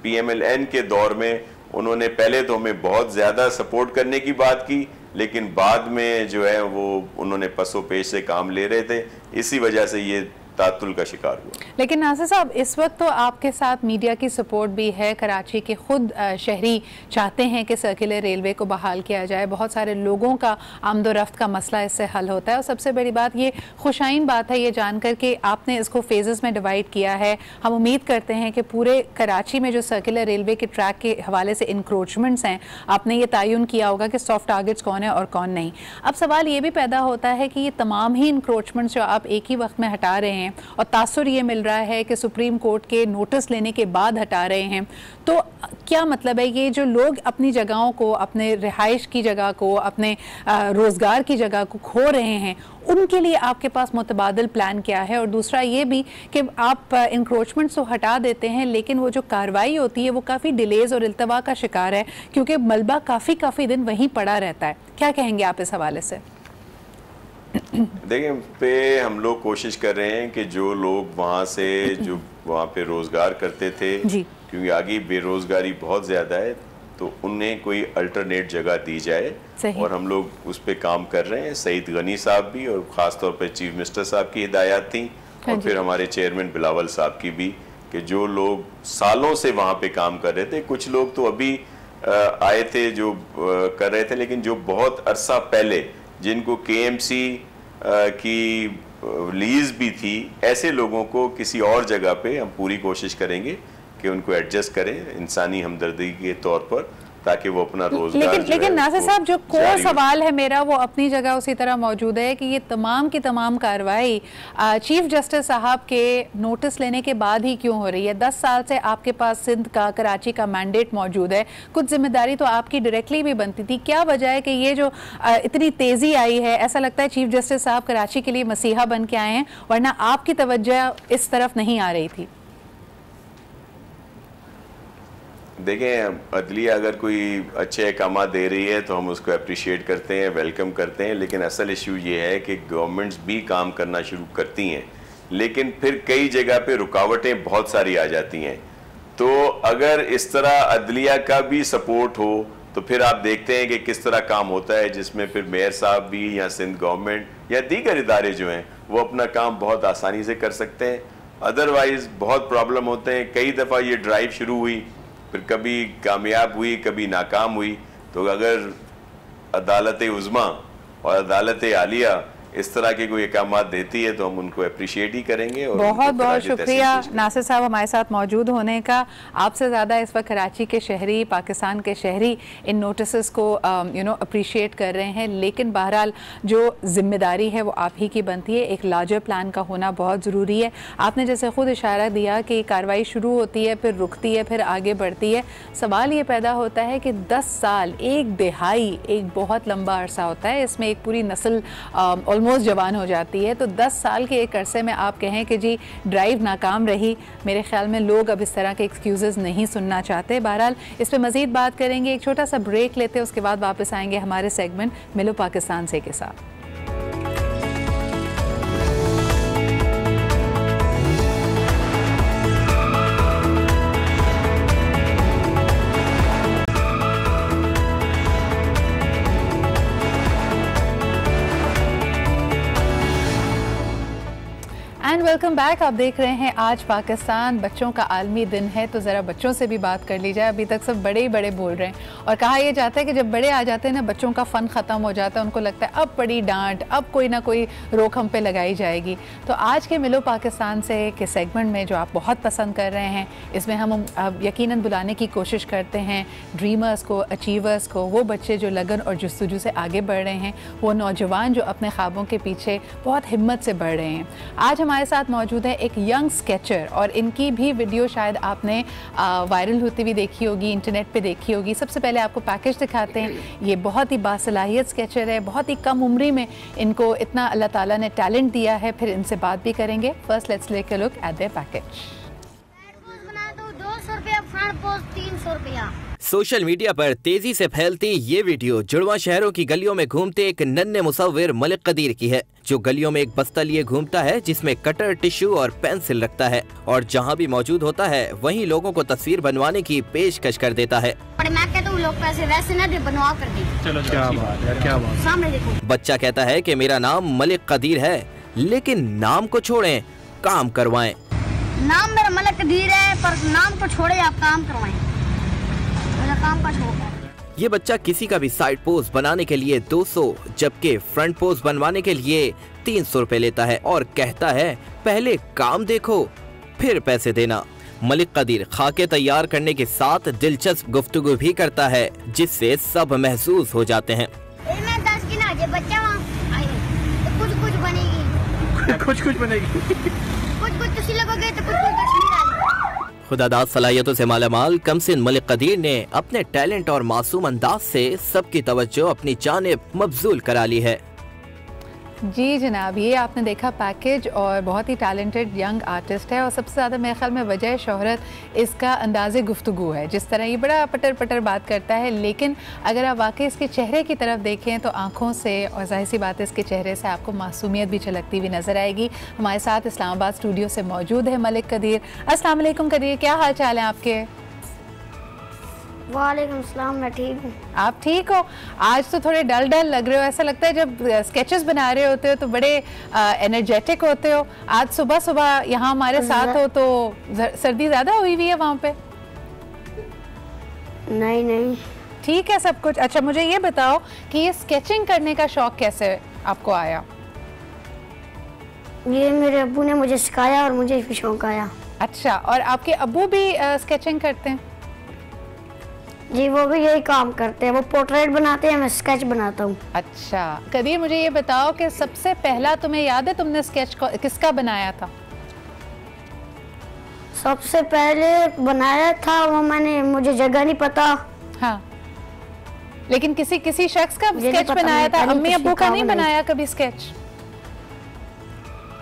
PMLN के दौर में उन्होंने पहले तो हमें बहुत ज़्यादा सपोर्ट करने की बात की, लेकिन बाद में जो है वो उन्होंने पसो पेश से काम ले रहे थे, इसी वजह से ये तातुल का शिकार हुआ। लेकिन नासिर साहब, इस वक्त तो आपके साथ मीडिया की सपोर्ट भी है। कराची के खुद शहरी चाहते हैं कि सर्कुलर रेलवे को बहाल किया जाए। बहुत सारे लोगों का आमदोरफ्त का मसला इससे हल होता है। और सबसे बड़ी बात ये खुशाइन बात है ये जानकर कि आपने इसको फेजेस में डिवाइड किया है। हम उम्मीद करते हैं कि पूरे कराची में जो सर्कुलर रेलवे के ट्रैक के हवाले से इंक्रोचमेंट्स हैं, आपने ये तयन किया होगा कि सॉफ्ट टारगेट्स कौन है और कौन नहीं। अब सवाल ये भी पैदा होता है कि ये तमाम ही इंक्रोचमेंट्स जो आप एक ही वक्त में हटा रहे हैं, और तासुर ये मिल रहा है कि सुप्रीम कोर्ट के नोटिस लेने के बाद हटा रहे हैं, तो क्या मतलब है? ये जो लोग अपनी जगहों को, अपने रिहाइश की जगह को, अपने रोज़गार की जगह को खो रहे हैं, उनके लिए आपके पास मुतबादिल प्लान क्या है? और दूसरा ये भी कि आप इंक्रोचमेंट्स तो हटा देते हैं, लेकिन वो जो कार्रवाई होती है वो काफ़ी डिलेज और इल्तवा का शिकार है, क्योंकि मलबा काफ़ी दिन वहीं पड़ा रहता है। क्या कहेंगे आप इस हवाले से? देखिए, पे हम लोग कोशिश कर रहे हैं कि जो लोग वहाँ से जो वहाँ पे रोज़गार करते थे, क्योंकि आगे बेरोज़गारी बहुत ज़्यादा है, तो उन्हें कोई अल्टरनेट जगह दी जाए, और हम लोग उस पर काम कर रहे हैं। सईद गनी साहब भी, और ख़ास तौर पे चीफ मिनिस्टर साहब की हिदायत थी, और फिर हमारे चेयरमैन बिलावल साहब की भी, कि जो लोग सालों से वहाँ पे काम कर रहे थे, कुछ लोग तो अभी आए थे जो कर रहे थे, लेकिन जो बहुत अरसा पहले जिनको KMC की लीज भी थी, ऐसे लोगों को किसी और जगह पे हम पूरी कोशिश करेंगे कि उनको एडजस्ट करें इंसानी हमदर्दी के तौर पर, ताकि वो अपना रोजगार लेकिन नासिर साहब, जो कोर सवाल है मेरा वो अपनी जगह उसी तरह मौजूद है कि ये तमाम की तमाम कार्रवाई चीफ जस्टिस साहब के नोटिस लेने के बाद ही क्यों हो रही है? 10 साल से आपके पास सिंध का, कराची का मैंडेट मौजूद है, कुछ जिम्मेदारी तो आपकी डायरेक्टली भी बनती थी। क्या वजह है कि ये जो इतनी तेज़ी आई है? ऐसा लगता है चीफ जस्टिस साहब कराची के लिए मसीहा बन के आए हैं, वरना आपकी तवज्जो इस तरफ नहीं आ रही थी। देखें, अदलिया अगर कोई अच्छे अहकाम दे रही है तो हम उसको अप्रिशिएट करते हैं, वेलकम करते हैं, लेकिन असल इशू ये है कि गवर्नमेंट्स भी काम करना शुरू करती हैं, लेकिन फिर कई जगह पे रुकावटें बहुत सारी आ जाती हैं। तो अगर इस तरह अदलिया का भी सपोर्ट हो तो फिर आप देखते हैं कि किस तरह काम होता है, जिसमें फिर मेयर साहब भी या सिंध गवर्नमेंट या दीगर इदारे जो हैं वो अपना काम बहुत आसानी से कर सकते हैं। अदरवाइज़ बहुत प्रॉब्लम होते हैं। कई दफ़ा ये ड्राइव शुरू हुई, फिर कभी कामयाब हुई, कभी नाकाम हुई, तो अगर अदालत उज़्मा और अदालत आलिया इस तरह के कोई अहकाम देती है तो हम उनको अप्रिशिएट ही करेंगे। और बहुत बहुत शुक्रिया नासिर साहब हमारे साथ मौजूद होने का। आपसे ज़्यादा इस वक्त कराची के शहरी, पाकिस्तान के शहरी इन नोटिस को अप्रिशिएट कर रहे हैं, लेकिन बहरहाल जो जिम्मेदारी है वो आप ही की बनती है। एक लार्जर प्लान का होना बहुत ज़रूरी है। आपने जैसे ख़ुद इशारा दिया कि कार्रवाई शुरू होती है, फिर रुकती है, फिर आगे बढ़ती है। सवाल ये पैदा होता है कि 10 साल, एक दिहाई, एक बहुत लंबा अरसा होता है, इसमें एक पूरी नस्ल ऑलमोस्ट जवान हो जाती है। तो 10 साल के एक अरसे में आप कहें कि जी ड्राइव नाकाम रही, मेरे ख्याल में लोग अब इस तरह के एक्सक्यूज़ेस नहीं सुनना चाहते। बहरहाल इस पर मज़ीद बात करेंगे, एक छोटा सा ब्रेक लेते हैं, उसके बाद वापस आएंगे हमारे सेगमेंट मिलो पाकिस्तान से के साथ। Welcome back. आप देख रहे हैं आज पाकिस्तान, बच्चों का आलमी दिन है, तो ज़रा बच्चों से भी बात कर ली जाए। अभी तक सब बड़े ही बड़े बोल रहे हैं और कहा यह जाता है कि जब बड़े आ जाते हैं ना, बच्चों का फ़न ख़त्म हो जाता है। उनको लगता है अब बड़ी डांट, अब कोई ना कोई रोक हम पे लगाई जाएगी। तो आज के मिलो पाकिस्तान से के सेगमेंट में जो आप बहुत पसंद कर रहे हैं, इसमें हम यकीनन बुलाने की कोशिश करते हैं ड्रीमर्स को, अचीवर्स को, वो बच्चे जो लगन और जुस्तजू से आगे बढ़ रहे हैं, वो नौजवान जो अपने ख्वाबों के पीछे बहुत हिम्मत से बढ़ रहे हैं। आज हमारे साथ मौजूद है एक यंग स्केचर और इनकी भी वीडियो शायद आपने वायरल होती हुई देखी होगी, इंटरनेट पे देखी होगी। सबसे पहले आपको पैकेज दिखाते हैं। ये बहुत ही बासलाहियत स्केचर है, बहुत ही कम उम्री में इनको इतना अल्लाह ताला ने टैलेंट दिया है। फिर इनसे बात भी करेंगे। First let's take a look at their package. Social media पर तेजी से फैलती ये वीडियो जुड़वा शहरों की गलियों में घूमते एक नन्हे मुसव्विर मलिक कदीर की है, जो गलियों में एक बस्ता लिए घूमता है जिसमें कटर, टिश्यू और पेंसिल रखता है और जहाँ भी मौजूद होता है वहीं लोगों को तस्वीर बनवाने की पेशकश कर देता है। मैं कहता हूँ लोग पैसे वैसे ना दे, बनवा कर दे। चलो क्या बात है, क्या बात। सामने देखो। बच्चा कहता है कि मेरा नाम मलिक कदीर है, लेकिन नाम को छोड़ें, काम करवाएं। नाम मेरा मलिक कदीर है, पर नाम को छोड़े, आप काम करवाएं। काम का शौक है। ये बच्चा किसी का भी साइड पोज बनाने के लिए 200 जबकि फ्रंट पोज बनवाने के लिए 300 रुपए लेता है और कहता है पहले काम देखो फिर पैसे देना। मलिक कदीर खाके तैयार करने के साथ दिलचस्प गुफ्तगू भी करता है जिससे सब महसूस हो जाते हैं। बच्चा कुछ बनेगी कुछ बनेगी कुछ तुसी लगोगे तो कुछ खुदादाद सलाहियतों से मालामाल कमसिन मलिक कदीर ने अपने टैलेंट और मासूम अंदाज से सबकी तवज्जो अपनी जानिब मबजूल करा ली है। जी जनाब, ये आपने देखा पैकेज और बहुत ही टैलेंटेड यंग आर्टिस्ट है और सबसे ज़्यादा मेरे ख्याल में वजह शोहरत इसका अंदाज़े गुफ्तगू है। जिस तरह ये बड़ा पटर पटर बात करता है, लेकिन अगर आप वाकई इसके चेहरे की तरफ देखें तो आँखों से और जाहिर सी बात है इसके चेहरे से आपको मासूमियत भी झलकती हुई नज़र आएगी। हमारे साथ इस्लामाबाद स्टूडियो से मौजूद है मलिक कदीर। अस्सलाम वालेकुम कदीर, क्या हाल चाल है आपके? वालेकुम सलाम, मैं ठीक हूँ। आप ठीक हो? आज तो थोड़े डल डल लग रहे हो, ऐसा लगता है जब स्केचेस बना रहे होते हो तो बड़े एनर्जेटिक होते हो। आज सुबह सुबह यहाँ हमारे साथ हो तो सर्दी ज़्यादा हुई हुई है वहाँ पे? नहीं ठीक है सब कुछ। अच्छा मुझे ये बताओ कि ये स्केचिंग करने का शौक कैसे आपको आया? ये मेरे अब्बू ने मुझे सिखाया और मुझे भी शौक आया। अच्छा, और आपके अब्बू भी स्केचिंग करते हैं? जी वो भी यही काम करते हैं, वो पोर्ट्रेट बनाते हैं, मैं स्केच बनाता हूँ। अच्छा कदीर, मुझे ये बताओ कि सबसे पहला तुम्हें याद है तुमने स्केच किसका बनाया था? सबसे पहले बनाया था वो मैंने, मुझे जगह नहीं पता। हाँ, लेकिन किसी शख्स का स्केच बनाया था? अम्मी अब्बू का नहीं बनाया कभी स्केच?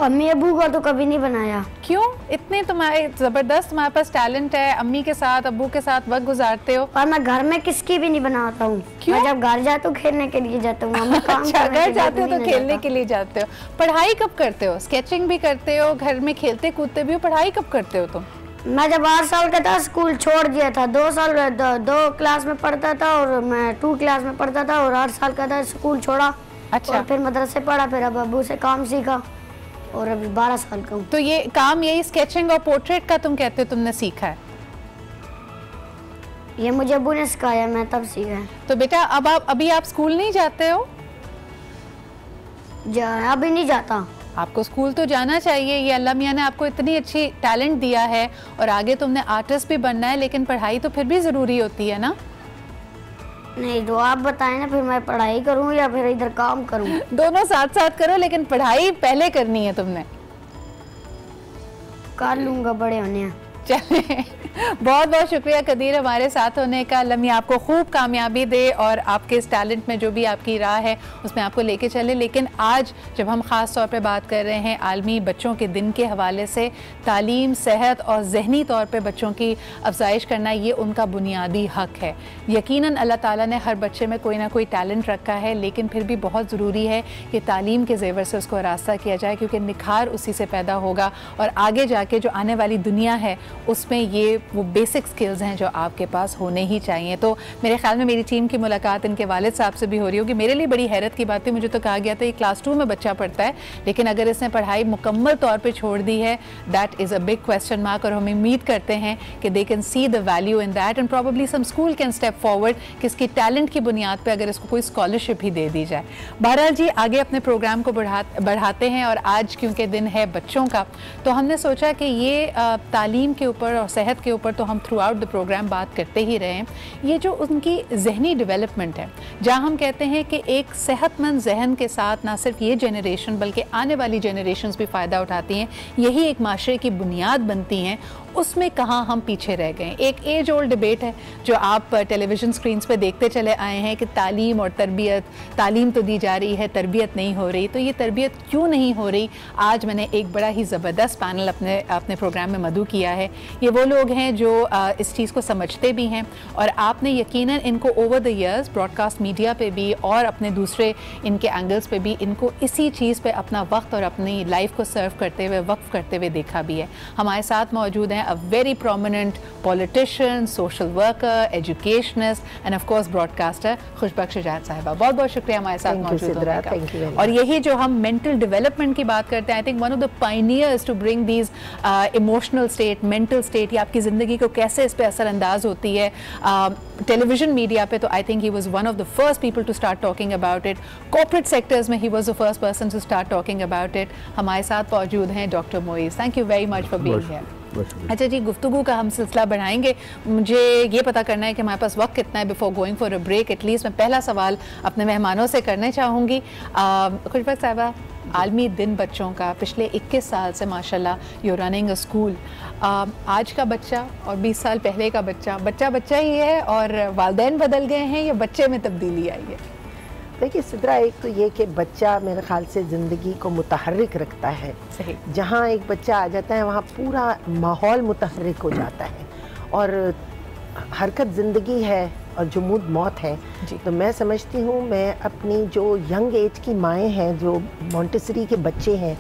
अम्मी अब्बू का तो कभी नहीं बनाया। क्यों? इतने तुम्हारे जबरदस्त तुम्हारे पास टैलेंट है, अम्मी के साथ अब्बू के साथ वक्त गुजारते हो। और मैं घर में किसकी भी नहीं बनाता हूँ। मैं जब घर जाता हूँ खेलने के लिए जाता हूँ। अच्छा, घर जाते हो तो खेलने के लिए जाते हो। पढ़ाई कब करते हो? स्केचिंग भी करते हो, घर में खेलते कूदते भी हो, पढ़ाई कब करते हो तुम? मैं जब 8 साल का था स्कूल छोड़ दिया था। 2 साल 2 क्लास में पढ़ता था और मैं 2 क्लास में पढ़ता था और 8 साल का था स्कूल छोड़ा। अच्छा, और फिर मदरसे पढ़ा, फिर अब अब्बू से काम सीखा और अभी 12 साल का हूँ। तो ये काम यही स्केचिंग और पोर्ट्रेट का तुम कहते हो तुमने सीखा है? ये मुझे अब्बू ने सिखाया, मैं तब सीखा है। तो बेटा अब अभी आप स्कूल नहीं जाते हो? अभी नहीं जाता। आपको स्कूल तो जाना चाहिए। ये अल्लाह मियाँ ने आपको इतनी अच्छी टैलेंट दिया है और आगे तुमने आर्टिस्ट भी बनना है, लेकिन पढ़ाई तो फिर भी ज़रूरी होती है ना? नहीं, तो आप बताएं ना, फिर मैं पढ़ाई करूं या फिर इधर काम करूं? दोनों साथ साथ करो, लेकिन पढ़ाई पहले करनी है तुमने। कर लूंगा बड़े होने। चले, बहुत बहुत शुक्रिया कदीर हमारे साथ होने का। अल्लाह मियां आपको खूब कामयाबी दे और आपके इस टैलेंट में जो भी आपकी राह है उसमें आपको लेके चले। लेकिन आज जब हम ख़ास तौर पे बात कर रहे हैं आलमी बच्चों के दिन के हवाले से, तालीम, सेहत और जहनी तौर पे बच्चों की अफजाइश करना ये उनका बुनियादी हक है। यकीनन अल्लाह ताला ने हर बच्चे में कोई ना कोई टैलेंट रखा है, लेकिन फिर भी बहुत ज़रूरी है कि तालीम के ज़ेवर से उसको रास्ता किया जाए, क्योंकि निखार उसी से पैदा होगा और आगे जाके जो आने वाली दुनिया है उसमें ये वो बेसिक स्किल्स हैं जो आपके पास होने ही चाहिए। तो मेरे ख्याल में मेरी टीम की मुलाकात इनके वालिद साहब से भी हो रही होगी। मेरे लिए बड़ी हैरत की बात थी, मुझे तो कहा गया था ये क्लास 2 में बच्चा पढ़ता है, लेकिन अगर इसने पढ़ाई मुकम्मल तौर पर छोड़ दी है, that is a big question mark. और हम उम्मीद करते हैं कि they can see the value in that and probably some school can step forward कि इसकी टैलेंट की बुनियाद पर अगर इसको कोई स्कॉलरशिप ही दे दी जाए। बहरहाल जी, आगे अपने प्रोग्राम को बढ़ाते हैं और आज क्योंकि दिन है बच्चों का, तो हमने सोचा कि ये तालीम के ऊपर और सेहत के ऊपर तो हम थ्रू आउट द प्रोग्राम बात करते ही रहे हैं। ये जो उनकी जहनी डेवलपमेंट है, जहाँ हम कहते हैं कि एक सेहतमंद जहन के साथ ना सिर्फ ये जनरेशन बल्कि आने वाली जनरेशन्स भी फ़ायदा उठाती हैं, यही एक माशरे की बुनियाद बनती हैं, उसमें कहाँ हम पीछे रह गए। एक एज ओल्ड डिबेट है जो आप टेलीविज़न स्क्रीन्स पे देखते चले आए हैं कि तालीम और तरबियत, तालीम तो दी जा रही है, तरबियत नहीं हो रही। तो ये तरबियत क्यों नहीं हो रही? आज मैंने एक बड़ा ही ज़बरदस्त पैनल अपने प्रोग्राम में मदऊ किया है। ये वो लोग हैं जो इस चीज़ को समझते भी हैं और आपने यकीनन इनको over the years broadcast media पे भी और अपने दूसरे इनके एंगल्स पे भी इनको इसी चीज़ पे अपना वक्त और अपनी लाइफ को सर्व करते हुए, वक्फ करते हुए देखा भी है। हमारे साथ मौजूद हैं a very prominent politician, social worker, educationist and of course broadcaster खुशबख्श Shujaat साहिबा। बहुत बहुत शुक्रिया हमारे साथ मौजूद होने का। और यही जो हम मेंटल डेवलपमेंट की बात करते हैं, I think one of the pioneers to bring these emotional state, mental state, या आपकी ज़िंदगी को कैसे इस पर असरअंदाज होती है टेलीविज़न मीडिया पे, तो I think he was one of the first people to start talking about it. Corporate sectors में he was the first person to start talking about it. हमारे साथ मौजूद हैं doctor Moiz. Thank you very much for being here. अच्छा जी, गुफ्तगू का हम सिलसिला बढ़ाएंगे। मुझे ये पता करना है कि हमारे पास वक्त कितना है before going for a break. At least मैं पहला सवाल अपने मेहमानों से करना चाहूँगी। खुशबख्श साहिबा, आलमी दिन बच्चों का, पिछले 21 साल से माशाल्लाह यू रनिंग अ स्कूल। आज का बच्चा और 20 साल पहले का बच्चा बच्चा ही है और वालिदैन बदल गए हैं या बच्चे में तब्दीली आई है? देखिए सिद्रा, एक तो ये कि बच्चा मेरे ख्याल से ज़िंदगी को मुतहर्रिक रखता है। सही। जहाँ एक बच्चा आ जाता है वहाँ पूरा माहौल मुतहर्रिक हो जाता है और हरकत ज़िंदगी है और जुमूद मौत है। तो मैं समझती हूँ, मैं अपनी जो यंग एज की माएँ हैं, जो मॉन्टेसरी के बच्चे हैं,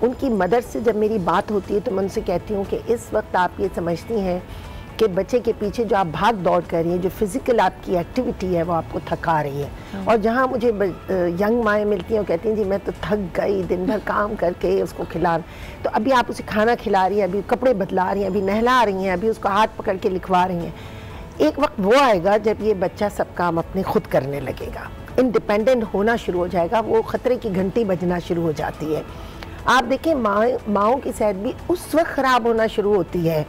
उनकी मदर से जब मेरी बात होती है तो मैं उनसे कहती हूँ कि इस वक्त आप ये समझती हैं कि बच्चे के पीछे जो आप भाग दौड़ कर रही हैं, जो फिज़िकल आपकी एक्टिविटी है वो आपको थका रही है। और जहाँ मुझे यंग माएँ मिलती हैं वो कहती हैं जी मैं तो थक गई दिन भर काम करके उसको खिला, तो अभी आप उसे खाना खिला रही हैं, अभी कपड़े बदला रही हैं, अभी नहला रही हैं, अभी उसको हाथ पकड़ के लिखवा रही हैं। एक वक्त वो आएगा जब ये बच्चा सब काम अपने खुद करने लगेगा, इंडिपेंडेंट होना शुरू हो जाएगा, वो ख़तरे की घंटी बजना शुरू हो जाती है। आप देखें माँओं की सेहत भी उस वक्त ख़राब होना शुरू होती है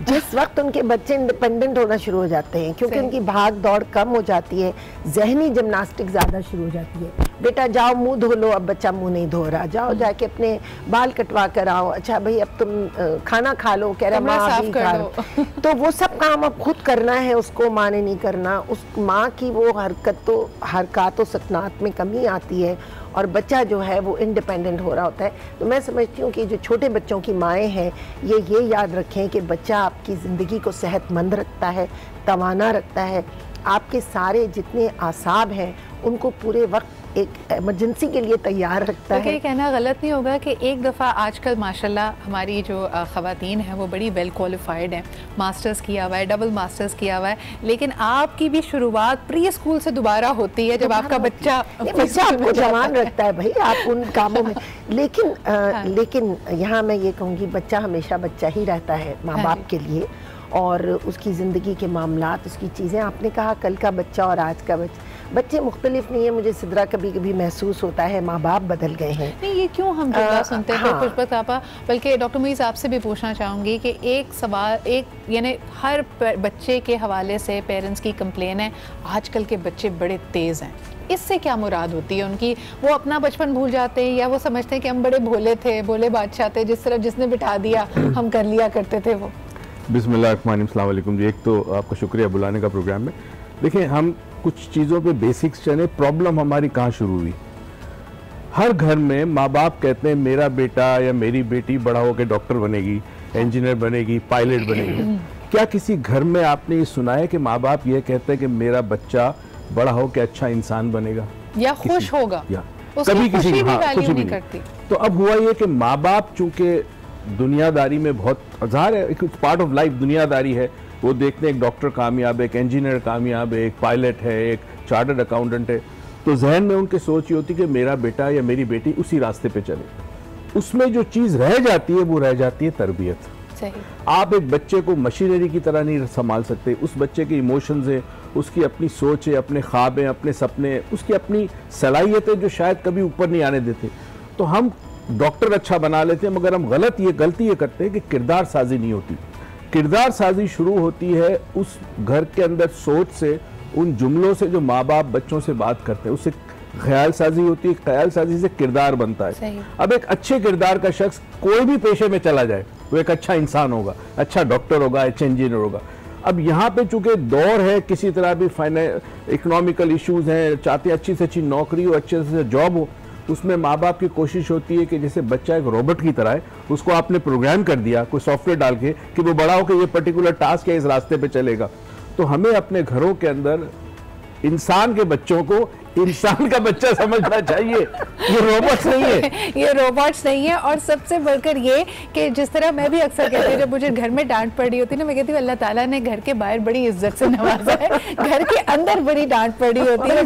जिस वक्त उनके बच्चे इंडिपेंडेंट होना शुरू हो जाते हैं, क्योंकि उनकी भाग दौड़ कम हो जाती है, जहनी जिम्नास्टिक ज़्यादा शुरू हो जाती है। बेटा जाओ मुंह धो लो, अब बच्चा मुंह नहीं धो रहा, जाओ जाके अपने बाल कटवा कर आओ, अच्छा भाई अब तुम खाना खा लो, कह रहा माँ भी खा लो। तो वो सब काम अब खुद करना है उसको, माँ ने नहीं करना। उस माँ की वो हरकत व सकनात में कमी आती है और बच्चा जो है वो इंडिपेंडेंट हो रहा होता है। तो मैं समझती हूँ कि जो छोटे बच्चों की माएँ हैं ये याद रखें कि बच्चा आपकी ज़िंदगी को सेहतमंद रखता है, तवाना रखता है, आपके सारे जितने आसाब हैं उनको पूरे वक्त एक इमरजेंसी के लिए तैयार रखता है। ये कहना गलत नहीं होगा कि एक दफ़ा आजकल माशाल्लाह हमारी जो ख़वातीन हैं वो बड़ी वेल क्वालिफाइड हैं, मास्टर्स किया हुआ है, डबल मास्टर्स किया हुआ है, लेकिन आपकी भी शुरुआत प्री स्कूल से दोबारा होती है जब आपका बच्चा आपको जवान रखता है भाई आप उन कामों में। लेकिन यहाँ मैं ये कहूँगी बच्चा हमेशा बच्चा ही रहता है माँ बाप के लिए, और उसकी ज़िंदगी के मामलात, उसकी चीज़ें, आपने कहा कल का बच्चा और आज का बच्चे मुख्तलिफ नहीं है। मुझे सिद्रा कभी कभी महसूस होता है माँ बाप बदल गए हैं। नहीं, ये क्यों हम सुनते हैं खुशबख्श आपा, बल्कि डॉक्टर मोइज़ आपसे भी पूछना चाहूँगी कि एक सवाल, यानी हर बच्चे के हवाले से पेरेंट्स की कंप्लेन है आजकल के बच्चे बड़े तेज़ हैं, इससे क्या मुराद होती है उनकी? वो अपना बचपन भूल जाते हैं या वो समझते हैं कि हम बड़े भोले थे, भोले बादशाह थे, जिस तरह जिसने बिठा दिया हम कर लिया करते थे वो? बिस्मिल्लाहिर्रहमानिर्रहीम, वालेकुम जी। एक तो आपका शुक्रिया बुलाने का प्रोग्राम में। देखिए, हम कुछ चीज़ों पे बेसिक्स चले। प्रॉब्लम हमारी कहाँ शुरू हुई? हर घर में माँ बाप कहते हैं मेरा बेटा या मेरी बेटी बड़ा होकर डॉक्टर बनेगी, इंजीनियर बनेगी, पायलट बनेगी। क्या किसी घर में आपने ये सुना है कि माँ बाप ये कहते हैं कि मेरा बच्चा बड़ा होकर अच्छा इंसान बनेगा या खुश होगा? या कभी किसी की वैल्यू नहीं करती। तो अब हुआ ये कि माँ बाप चूंकि दुनियादारी में बहुत ज़ाहिर है, एक पार्ट ऑफ लाइफ दुनियादारी है। वो देखते हैं एक डॉक्टर कामयाब है, एक इंजीनियर कामयाब है, एक पायलट है, एक चार्टर्ड अकाउंटेंट है, तो जहन में उनके सोच ये होती कि मेरा बेटा या मेरी बेटी उसी रास्ते पे चले। उसमें जो चीज़ रह जाती है वो रह जाती है तरबियत। सही। आप एक बच्चे को मशीनरी की तरह नहीं संभाल सकते। उस बच्चे के इमोशंस हैं, उसकी अपनी सोच है, अपने ख्वाब हैं, अपने सपने हैं, उसकी अपनी सलाहियतें जो शायद कभी ऊपर नहीं आने देते। तो हम डॉक्टर अच्छा बना लेते हैं, मगर हम गलती ये करते हैं कि किरदार साजी नहीं होती। किरदार साजी शुरू होती है उस घर के अंदर सोच से, उन जुमलों से जो माँ बाप बच्चों से बात करते हैं, उससे ख्याल साजी होती है, ख्याल साजी से किरदार बनता है। अब एक अच्छे किरदार का शख्स कोई भी पेशे में चला जाए वो एक अच्छा इंसान होगा, अच्छा डॉक्टर होगा, अच्छा इंजीनियर होगा। अब यहाँ पे चूंकि दौर है, किसी तरह भी इकोनॉमिकल इश्यूज हैं, चाहते हैं अच्छी से अच्छी नौकरी हो, अच्छे से जॉब हो, उसमें माँ बाप की कोशिश होती है कि जैसे बच्चा एक रोबोट की तरह है, उसको आपने प्रोग्राम कर दिया कोई सॉफ्टवेयर डाल के कि वो बड़ा हो कि ये पर्टिकुलर टास्क है, इस रास्ते पे चलेगा। तो हमें अपने घरों के अंदर इंसान के बच्चों को इंसान का बच्चा समझना चाहिए, ये रोबोट्स नहीं है। ये रोबोट्स नहीं है। और सबसे बढ़कर ये कि जिस तरह मैं भी अक्सर कहती हूँ, जब मुझे घर में डांट पड़ी होती है ना, मैं कहती हूँ अल्लाह ताला ने घर के बाहर बड़ी इज्जत से नवाजा है, घर के अंदर बड़ी डांट पड़ी होती है,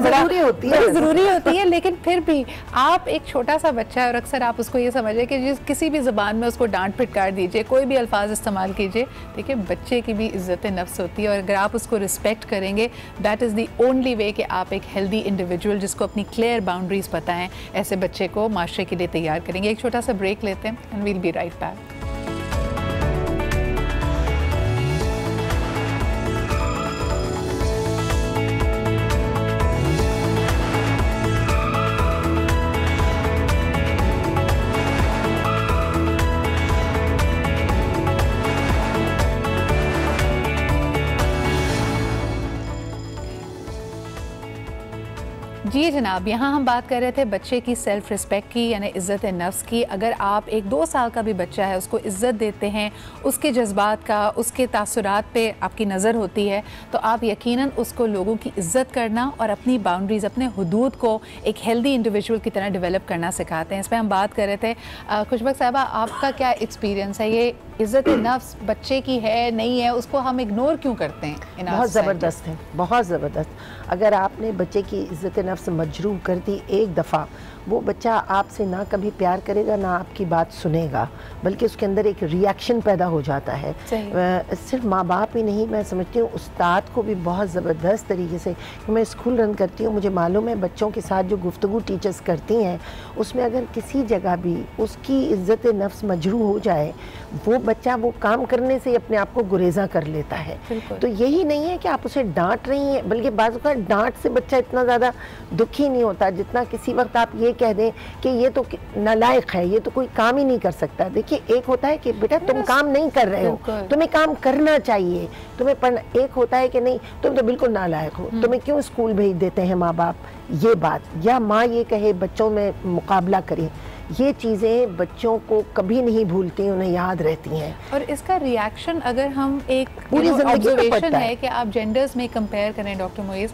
जरूरी होती है। लेकिन फिर भी आप एक छोटा सा बच्चा है और अक्सर आप उसको ये समझे कि जिस किसी भी ज़बान में उसको डांट फिटकार दीजिए, कोई भी अल्फाज इस्तेमाल कीजिए, देखिए बच्चे की भी इज्जत नफ्स होती है। और अगर आप उसको रिस्पेक्ट करेंगे, that is the only way कि आप एक हेल्दी इंडिविजुअल जिसको अपनी क्लियर बाउंड्रीज पता है, ऐसे बच्चे को माशरे के लिए तैयार करेंगे। एक छोटा सा ब्रेक लेते हैं and we'll be right back. जी जनाब, यहाँ हम बात कर रहे थे बच्चे की सेल्फ़ रिस्पेक्ट की, यानी इज़्ज़त नफ्स की। अगर आप एक 2 साल का भी बच्चा है, उसको इज़्ज़त देते हैं, उसके जज्बात का, उसके तासुरात पे आपकी नज़र होती है, तो आप यकीनन उसको लोगों की इज़्ज़त करना और अपनी बाउंड्रीज़, अपने हुदूद को एक हेल्दी इंडिविजुअल की तरह डेवलप करना सिखाते हैं। इस पर हम बात कर रहे थे। खुशबक साहिबा, आपका क्या एक्सपीरियंस है? ये इज़्ज़त नफ्स बच्चे की है, नहीं है, उसको हम इग्नोर क्यों करते हैं? बहुत ज़बरदस्त है, बहुत ज़बरदस्त। अगर आपने बच्चे की इज़्ज़त नफ्स मजरूह कर दी एक दफ़ा, वो बच्चा आपसे ना कभी प्यार करेगा, ना आपकी बात सुनेगा, बल्कि उसके अंदर एक रिएक्शन पैदा हो जाता है। सिर्फ माँ बाप ही नहीं, मैं समझती हूँ उस्ताद को भी बहुत ज़बरदस्त तरीके से, मैं स्कूल रन करती हूँ, मुझे मालूम है बच्चों के साथ जो गुफ्तगू टीचर्स करती हैं, उसमें अगर किसी जगह भी उसकी इज़्ज़त नफ्स मजरूह हो जाए, वो बच्चा वो काम करने से अपने आप को गुरेज़ा कर लेता है। तो यही नहीं है कि आप उसे डांट रही हैं, बल्कि बाज़ का डांट से बच्चा इतना ज़्यादा दुखी नहीं होता जितना किसी वक्त आप ये कह दें कि ये तो नालायक है, ये तो कोई काम ही नहीं कर सकता। देखिए, एक होता है कि बेटा तुम काम नहीं कर रहे हो, तुम्हें काम करना चाहिए, तुम्हें पढ़ना। एक होता है कि नहीं, तुम तो बिल्कुल नालायक हो, तुम्हें क्यों स्कूल भेज देते हैं माँ बाप, ये बात, या माँ ये कहे बच्चों में मुकाबला करें, ये चीज़ें बच्चों को कभी नहीं भूलती, उन्हें याद रहती हैं। और इसका रिएक्शन अगर हम एक पूरी ऑब्जर्वेशन है कि आप जेंडर्स में कंपेयर करें डॉक्टर मोइज़,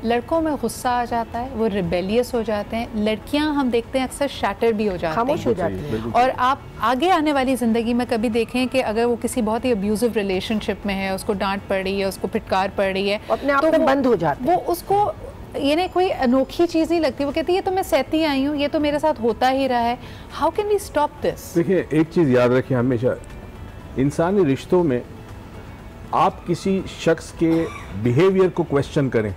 लड़कों में गुस्सा आ जाता है, वो रिबेलियस हो जाते हैं, लड़कियां हम देखते हैं अक्सर शैटर भी हो जाती हैं, खामोश हो जाती हैं। और आप आगे आने वाली ज़िंदगी में कभी देखें कि अगर वो किसी बहुत ही अब्यूजिव रिलेशनशिप में है, उसको डांट पड़ रही है, उसको फिटकार पड़ रही है, अपने आप में बंद हो जाता है, वो उसको ये नहीं कोई अनोखी चीज़ नहीं लगती, वो कहती है ये तो मैं सहती आई हूँ, ये तो मेरे साथ होता ही रहा है, how can we stop this? देखिए, एक चीज़ याद रखिए हमेशा, इंसानी रिश्तों में आप किसी शख्स के बिहेवियर को क्वेश्चन करें,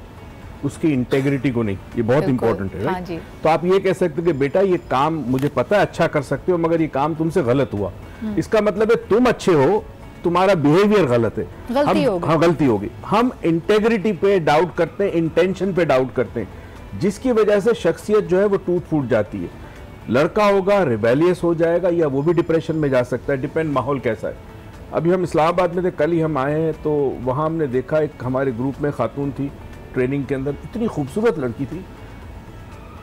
उसकी इंटेग्रिटी को नहीं, ये बहुत इंपॉर्टेंट है। हाँ जी। तो आप ये कह सकते हो कि बेटा ये काम मुझे पता है अच्छा कर सकते हो, मगर ये काम तुमसे गलत हुआ, इसका मतलब है तुम अच्छे हो, तुम्हारा बिहेवियर गलत है, गलती होगी। हम इंटेग्रिटी पे डाउट करते हैं, इंटेंशन पे डाउट करते हैं, जिसकी वजह से शख्सियत जो है वो टूट फूट जाती है। लड़का होगा रिबेलियस हो जाएगा, या वो भी डिप्रेशन में जा सकता है, डिपेंड माहौल कैसा है। अभी हम इस्लामाबाद में थे, कल ही हम आए हैं, तो वहाँ हमने देखा एक हमारे ग्रुप में खातून थी ट्रेनिंग के अंदर, इतनी खूबसूरत लड़की थी,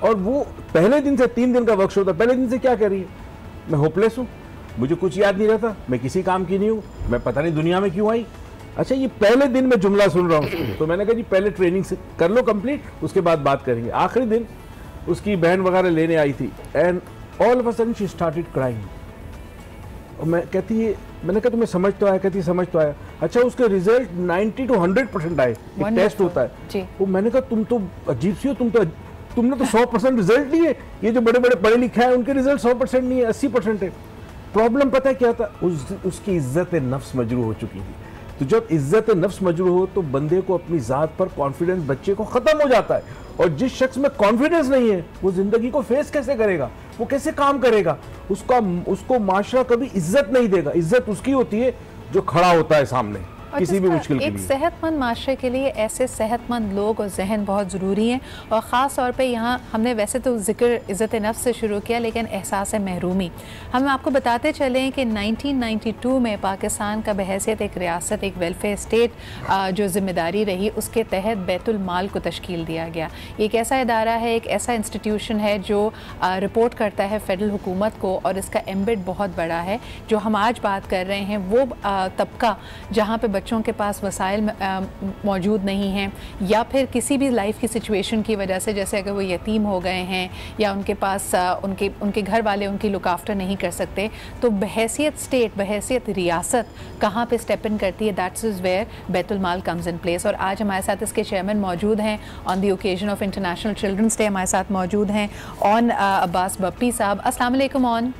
और वो पहले दिन से 3 दिन का वर्कशॉप था, पहले दिन से क्या कह रही है, मैं होपलेस हूँ, मुझे कुछ याद नहीं रहता, मैं किसी काम की नहीं हूँ, मैं पता नहीं दुनिया में क्यों आई। अच्छा, ये पहले दिन मैं जुमला सुन रहा हूँ। तो मैंने कहा जी पहले ट्रेनिंग से कर लो कंप्लीट, उसके बाद बात करेंगे। आखिरी दिन उसकी बहन वगैरह लेने आई थी, and all of a sudden she started crying, और मैं कहती है, मैंने कहा तुम्हें समझ तो आया? कहती समझ तो आया। अच्छा, उसके रिजल्ट 90 to 100% आए, एक टेस्ट होता है। वो मैंने कहा तुम तो अजीब सी हो, तुमने तो 100% रिजल्ट नहीं है, ये जो बड़े बड़े पढ़े लिखे हैं उनके रिजल्ट 100% नहीं है, 80% है। प्रॉब्लम पता है क्या था? उसकी इज्जत नफ्स मजरूह हो चुकी थी। तो जब इज्जत नफ्स मजरूह हो तो बंदे को अपनी ज़ात पर कॉन्फिडेंस बच्चे को ख़त्म हो जाता है, और जिस शख्स में कॉन्फिडेंस नहीं है वो ज़िंदगी को फेस कैसे करेगा, वो कैसे काम करेगा? उसको माशरा कभी इज्जत नहीं देगा। इज्जत उसकी होती है जो खड़ा होता है सामने किसी भी मुश्किल के लिए। एक सेहतमंद माशरे के लिए ऐसे सेहतमंद लोग और जहन बहुत ज़रूरी हैं, और ख़ास तौर पे यहाँ हमने वैसे तो जिक्र इज़्ज़त नफ्स से शुरू किया, लेकिन एहसास महरूमी हम आपको बताते चलें कि 1992 में पाकिस्तान का बहैसियत एक रियासत, एक वेलफेयर स्टेट जो ज़िम्मेदारी रही, उसके तहत बैतुल माल को तश्कील दिया गया। एक ऐसा इदारा है, एक ऐसा इंस्टीट्यूशन है जो रिपोर्ट करता है फेडरल हुकूमत को, और इसका एम्बेड बहुत बड़ा है। जो हम आज बात कर रहे हैं वो तबका जहाँ पर बच्चों के पास वसाइल मौजूद नहीं हैं, या फिर किसी भी लाइफ की सिचुएशन की वजह से, जैसे अगर वो यतीम हो गए हैं या उनके पास उनके घर वाले उनकी लुक आफ्टर नहीं कर सकते, तो बहैसियत स्टेट, बहैसियत रियासत कहाँ पे स्टेप इन करती है, that's is where Baitul Maal comes in place. और आज हमारे साथ इसके चेयरमैन मौजूद हैं on the occasion of international children's day. हमारे साथ मौजूद हैं ऑन अब्बास बप्पी साहब। अस्सलाम वालेकुम। ऑन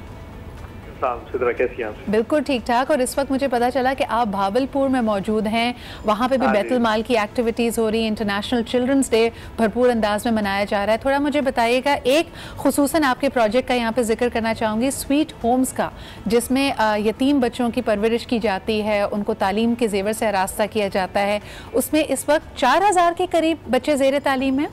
कैसी हैं? बिल्कुल ठीक ठाक। और इस वक्त मुझे पता चला कि आप भावलपुर में मौजूद हैं, वहाँ पे भी बैतुल माल की एक्टिविटीज़ हो रही हैं, इंटरनेशनल चिल्ड्रंस डे भरपूर अंदाज में मनाया जा रहा है। थोड़ा मुझे बताइएगा, एक खुसूसन आपके प्रोजेक्ट का यहाँ पे जिक्र करना चाहूँगी, स्वीट होम्स का, जिसमें यतीम बच्चों की परवरिश की जाती है, उनको तालीम के जेवर से आरास्ता किया जाता है। उसमें इस वक्त 4000 के करीब बच्चे ज़ेर तालीम हैं।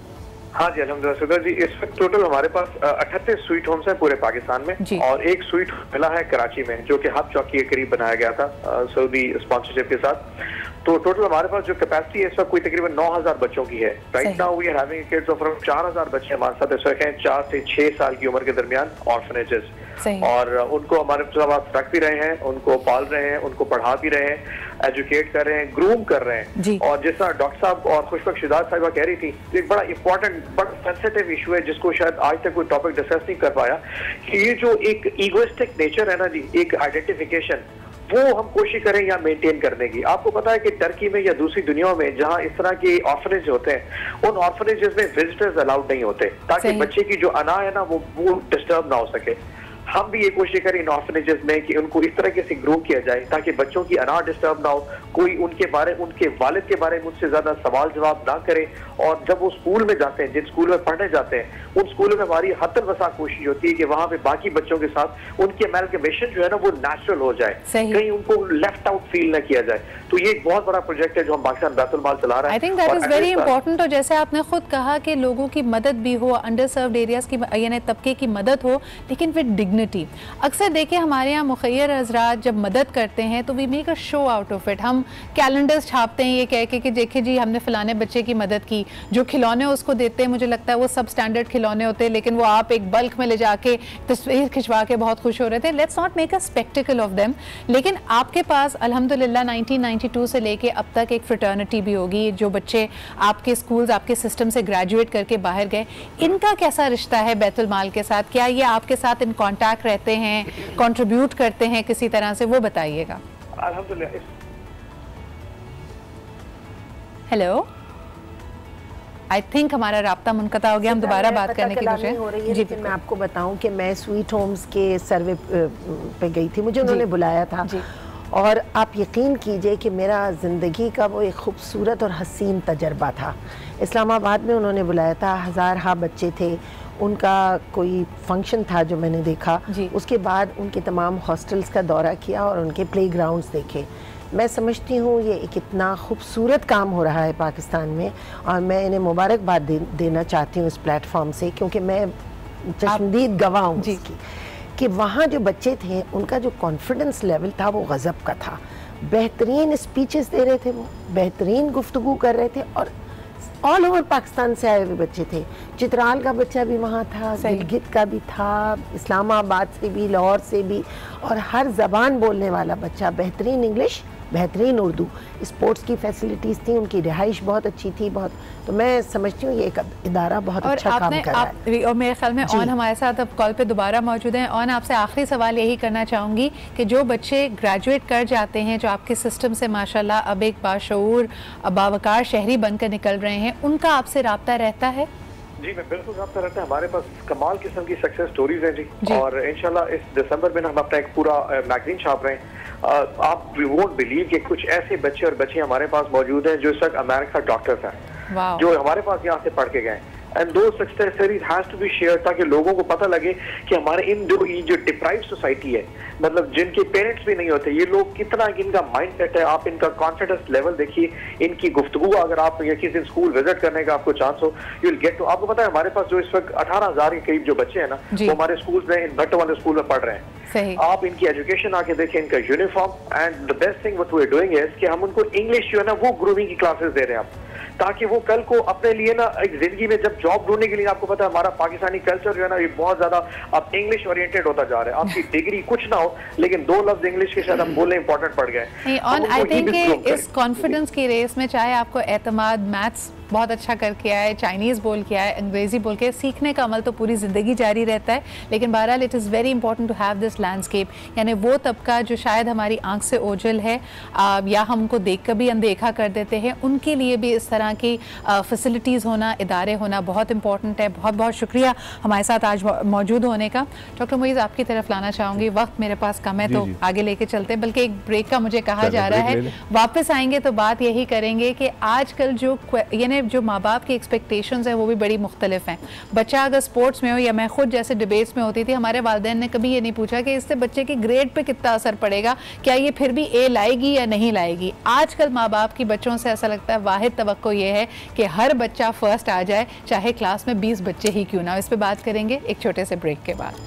हाँ जी, अल्हम्दुलिल्लाह जी। इस वक्त टोटल हमारे पास 38 स्वीट होम्स हैं पूरे पाकिस्तान में, और एक स्वीट मिला है कराची में जो कि हब चौकी के करीब बनाया गया था सऊदी स्पॉन्सरशिप के साथ। तो टोटल हमारे पास जो कैपेसिटी है इस वक्त कोई तकरीबन 9000 बच्चों की है। Right now we are having kids of around 4000 बच्चे हमारे साथ इस वक्त हैं, 4 से 6 साल की उम्र के दरमियान ऑर्फनेजेस, और उनको हमारे साथ रख भी रहे हैं, उनको पाल रहे हैं, उनको पढ़ा भी रहे हैं, एजुकेट कर रहे हैं, ग्रूम कर रहे हैं। और जिस तरह डॉक्टर साहब और खुशबक शिदात साहिबा कह रही थी, एक बड़ा इंपॉर्टेंट बड़ा सेंसिटिव इशू है जिसको शायद आज तक कोई टॉपिक डिस्कस नहीं कर पाया, कि ये जो एक ईगोइस्टिक नेचर है ना जी, एक आइडेंटिफिकेशन, वो हम कोशिश करें या मेंटेन करने की। आपको पता है कि टर्की में या दूसरी दुनिया में जहां इस तरह के ऑर्फनेज होते हैं, उन ऑर्फनेजेस में विजिटर्स अलाउड नहीं होते, ताकि बच्चे की जो अना है ना वो डिस्टर्ब ना हो सके। हम भी ये कोशिश करें इन ऑर्फनेजेस में कि उनको इस तरह से ग्रो किया जाए ताकि बच्चों की अना डिस्टर्ब ना हो, कोई उनके वालिद के बारे में मुझसे ज्यादा सवाल जवाब ना करे, और जब वो स्कूल में जाते हैं, जिन स्कूल में पढ़ने जाते हैं, उन स्कूलों में हमारी हद वसा कोशिश होती है कि वहाँ पे बाकी बच्चों के साथ उनकी अमेलगमेशन जो है ना वो नेचुरल हो जाए, कहीं उनको लेफ्ट आउट फील ना किया जाए। तो ये एक बहुत बड़ा प्रोजेक्ट है जो हम पाकिस्तान बैतुल माल चला रहे हैं। I think that is very important. और जैसे आपने खुद कहा कि लोगों की मदद भी हो, अंडर सर्व्ड एरियाज की यानी तबके की मदद हो, लेकिन विद डिग्निटी। अक्सर देखिए हमारे यहाँ मुखैर हजरात जब मदद करते हैं तो we make a show out of it. हम कैलेंडर्स छापते हैं ये कह के कि देखिए जी हमने फलाने बच्चे की मदद की। जो खिलौने उसको देते हैं मुझे लगता है वो सब स्टैंडर्ड खिलौने होते हैं, लेकिन वो आप एक बल्क में ले जाके तस्वीर खिंचवा के बहुत खुश हो रहे थे। Let's not make a spectacle of them. लेकिन आपके पास अल्हम्दुलिल्लाह 1992 से लेके अब तक एक फ्रेटर्निटी भी होगी। जो बच्चे आपके स्कूल्स, आपके सिस्टम से ग्रेजुएट करके बाहर गए, इनका कैसा रिश्ता है बैतुल माल के साथ? क्या ये आपके साथ इन कॉन्टैक्ट रहते हैं, कंट्रीब्यूट करते हैं किसी तरह से? वो बताइएगा। अल्हम्दुलिल्लाह। हेलो, आई थिंक हमारा राब्ता मुनक़ता हो गया, हम दोबारा बात करने की कोशिश हो रही है। लेकिन मैं आपको बताऊं कि मैं स्वीट होम्स के सर्वे पे गई थी, मुझे उन्होंने बुलाया था, और आप यकीन कीजिए कि मेरा ज़िंदगी का वो एक खूबसूरत और हसीन तजर्बा था। इस्लामाबाद में उन्होंने बुलाया था, 1000 बच्चे थे, उनका कोई फंक्शन था जो मैंने देखा। उसके बाद उनके तमाम हॉस्टल्स का दौरा किया और उनके प्लेग्राउंड्स देखे। मैं समझती हूँ ये एक इतना खूबसूरत काम हो रहा है पाकिस्तान में, और मैं इन्हें मुबारकबाद देना चाहती हूँ इस प्लेटफॉर्म से, क्योंकि मैं चश्मदीद गवाह हूँ इसकी कि वहाँ जो बच्चे थे उनका जो कॉन्फिडेंस लेवल था वो गज़ब का था। बेहतरीन स्पीचेस दे रहे थे, वो बेहतरीन गुफ्तगू कर रहे थे, और ऑल ओवर पाकिस्तान से आए हुए बच्चे थे। चित्राल का बच्चा भी वहाँ था, गिलगित का भी था, इस्लामाबाद से भी, लाहौर से भी, और हर ज़बान बोलने वाला बच्चा, बेहतरीन इंग्लिश बेहतरीन उर्दू, स्पोर्ट्स की फैसिलिटीज़ थी, उनकी रिहाइश बहुत अच्छी थी, बहुत। तो मैं समझती हूँ ये एक इदारा बहुत अच्छा काम कर रहा है। और मेरे ख्याल में ऑन हमारे साथ अब कॉल पे दोबारा मौजूद हैं। ऑन, आपसे आखिरी सवाल यही करना चाहूँगी कि जो बच्चे ग्रेजुएट कर जाते हैं, जो आपके सिस्टम से माशाल्लाह अब एक बाशऊर बावकार शहरी बनकर निकल रहे हैं, उनका आपसे राब्ता रहता है? जी, मैं बिल्कुल रब्ता रहता है। हमारे पास कमाल किस्म की सक्सेस स्टोरीज हैं जी। और इंशाल्लाह इस दिसंबर में हम अपना एक पूरा मैगजीन छाप रहे हैं। आप वोंट बिलीव कि कुछ ऐसे बच्चे और बच्चियां हमारे पास मौजूद हैं जो इस वक्त अमेरिका डॉक्टर्स हैं, जो हमारे पास यहाँ से पढ़ के गए। एंड दो success stories has to be share, ताकि लोगों को पता लगे कि हमारे इन जो डिप्राइव सोसाइटी है, मतलब जिनके पेरेंट्स भी नहीं होते, ये लोग कितना इनका माइंड सेट है। आप इनका कॉन्फिडेंस लेवल देखिए, इनकी गुफ्तगू, अगर आप किसी दिन स्कूल विजिट करने का आपको चांस हो, यू विल गेट टू। आपको पता है हमारे पास जो इस वक्त 18,000 के करीब जो बच्चे हैं ना, वो हमारे स्कूल में इन भट्ट वाले स्कूल में पढ़ रहे हैं। आप इनकी एजुकेशन आके देखें, इनका uniform. And the best thing what we are doing is कि हम उनको इंग्लिश जो है ना वो ग्रूमिंग की क्लासेस दे रहे हैं आप, ताकि वो कल को अपने लिए ना एक जिंदगी में जब जॉब ढूंढने के लिए, आपको पता है हमारा पाकिस्तानी कल्चर जो है ना ये बहुत ज्यादा अब इंग्लिश ओरिएंटेड होता जा रहा है। आपकी डिग्री कुछ ना हो, लेकिन 2 लफ्ज इंग्लिश के शायद हम बोलने इंपॉर्टेंट पड़ गए। और आई थिंक इस कॉन्फिडेंस की रेस में चाहे आपको एतमाद मैथ्स बहुत अच्छा करके आए, चाइनीज़ बोल के आए, अंग्रेज़ी बोल के, सीखने का अमल तो पूरी ज़िंदगी जारी रहता है। लेकिन बहरहाल it is very important to have this landscape, यानी वो तबका जो शायद हमारी आंख से ओझल है या हमको देख कर भी अनदेखा कर देते हैं, उनके लिए भी इस तरह की फैसिलिटीज़ होना, इदारे होना बहुत इंपॉर्टेंट है। बहुत बहुत शुक्रिया हमारे साथ आज मौजूद होने का। डॉक्टर मोइज़, आपकी तरफ लाना चाहूँगी, वक्त मेरे पास कम है तो आगे लेके चलते हैं, बल्कि एक ब्रेक का मुझे कहा जा रहा है। वापस आएंगे तो बात यही करेंगे कि आजकल जो माँ बाप की एक्सपेक्टेशंस है वो भी बड़ी मुख्तलिफ हैं। बच्चा अगर स्पोर्ट्स में हो, या मैं खुद जैसे डिबेट्स में होती थी, हमारे वालिदैन ने कभी ये नहीं पूछा कि इससे बच्चे की ग्रेड पे कितना असर पड़ेगा, क्या ये फिर भी ए लाएगी या नहीं लाएगी। आजकल माँ बाप की बच्चों से ऐसा लगता है वाहिद तवक्को ये है कि हर बच्चा फर्स्ट आ जाए, चाहे क्लास में 20 बच्चे ही क्यों ना। इस पर बात करेंगे एक छोटे से ब्रेक के बाद।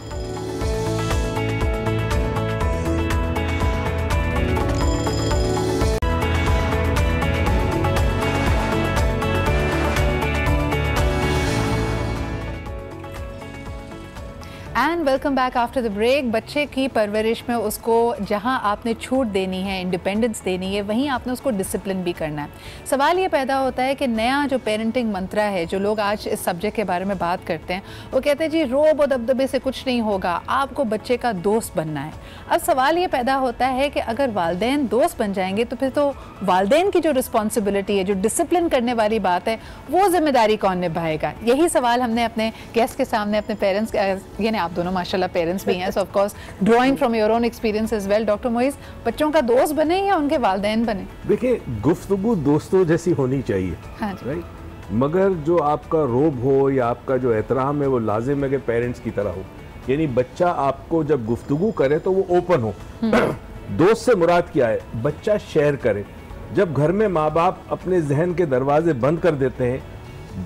And welcome back after the break. बच्चे की परवरिश में उसको जहां आपने छूट देनी है, इंडिपेंडेंस देनी है, वहीं आपने उसको डिसिप्लिन भी करना है। सवाल ये पैदा होता है कि नया जो पेरेंटिंग मंत्रा है, जो लोग आज इस सब्जेक्ट के बारे में बात करते हैं, वो कहते हैं जी रोब और दबदबे से कुछ नहीं होगा, आपको बच्चे का दोस्त बनना है। अब सवाल ये पैदा होता है कि अगर वालिदैन दोस्त बन जाएंगे तो फिर तो वालिदैन की जो रिस्पॉन्सिबिलिटी है, जो डिसिप्लिन करने वाली बात है, वो जिम्मेदारी कौन निभाएगा। यही सवाल हमने अपने गेस्ट के सामने, अपने पेरेंट्स, यानी आप दोनों माशाल्लाह पेरेंट्स भी हैं, so of course drawing from your own experience as well. Doctor Moiz, बच्चों का दोस्त बने या उनके वालिदैन बने? देखिए, गुफ्तगू दोस्तों जैसी होनी चाहिए, हाँ राइट, मगर जो आपका रोब हो या आपका जो एहतराम है वो लाजिम है कि पेरेंट्स की तरह हो। यानी बच्चा आपको जब गुफ्तगू करे तो वो ओपन हो। दोस्त से मुराद क्या है? बच्चा शेयर करे। जब घर में माँ बाप अपने जहन के दरवाजे बंद कर देते हैं,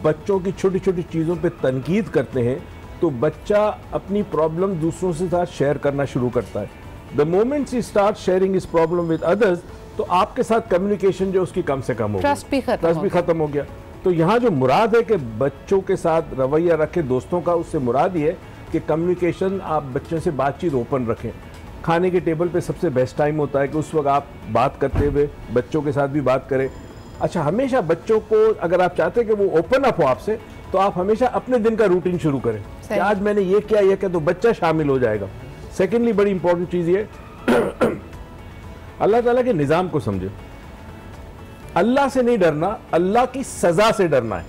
बच्चों की छोटी छोटी चीज़ों पे तनकीद करते हैं, तो बच्चा अपनी प्रॉब्लम दूसरों से साथ शेयर करना शुरू करता है। The moment he start sharing his problem with others, तो आपके साथ कम्युनिकेशन जो उसकी कम से कम हो गई, ट्रस्ट भी खत्म हो गया। तो यहाँ जो मुराद है कि बच्चों के साथ रवैया रखें दोस्तों का, उससे मुराद ये है कि कम्युनिकेशन, आप बच्चों से बातचीत ओपन रखें। खाने के टेबल पे सबसे बेस्ट टाइम होता है कि उस वक्त आप बात करते हुए बच्चों के साथ भी बात करें। अच्छा, हमेशा बच्चों को, अगर आप चाहते हैं कि वो ओपन अप हो आपसे, तो आप हमेशा अपने दिन का रूटीन शुरू करें कि आज मैंने ये किया, तो बच्चा शामिल हो जाएगा। सेकेंडली, बड़ी इंपॉर्टेंट चीज़ ये अल्लाह ताला के निज़ाम को समझे। अल्लाह से नहीं डरना, अल्लाह की सज़ा से डरना है।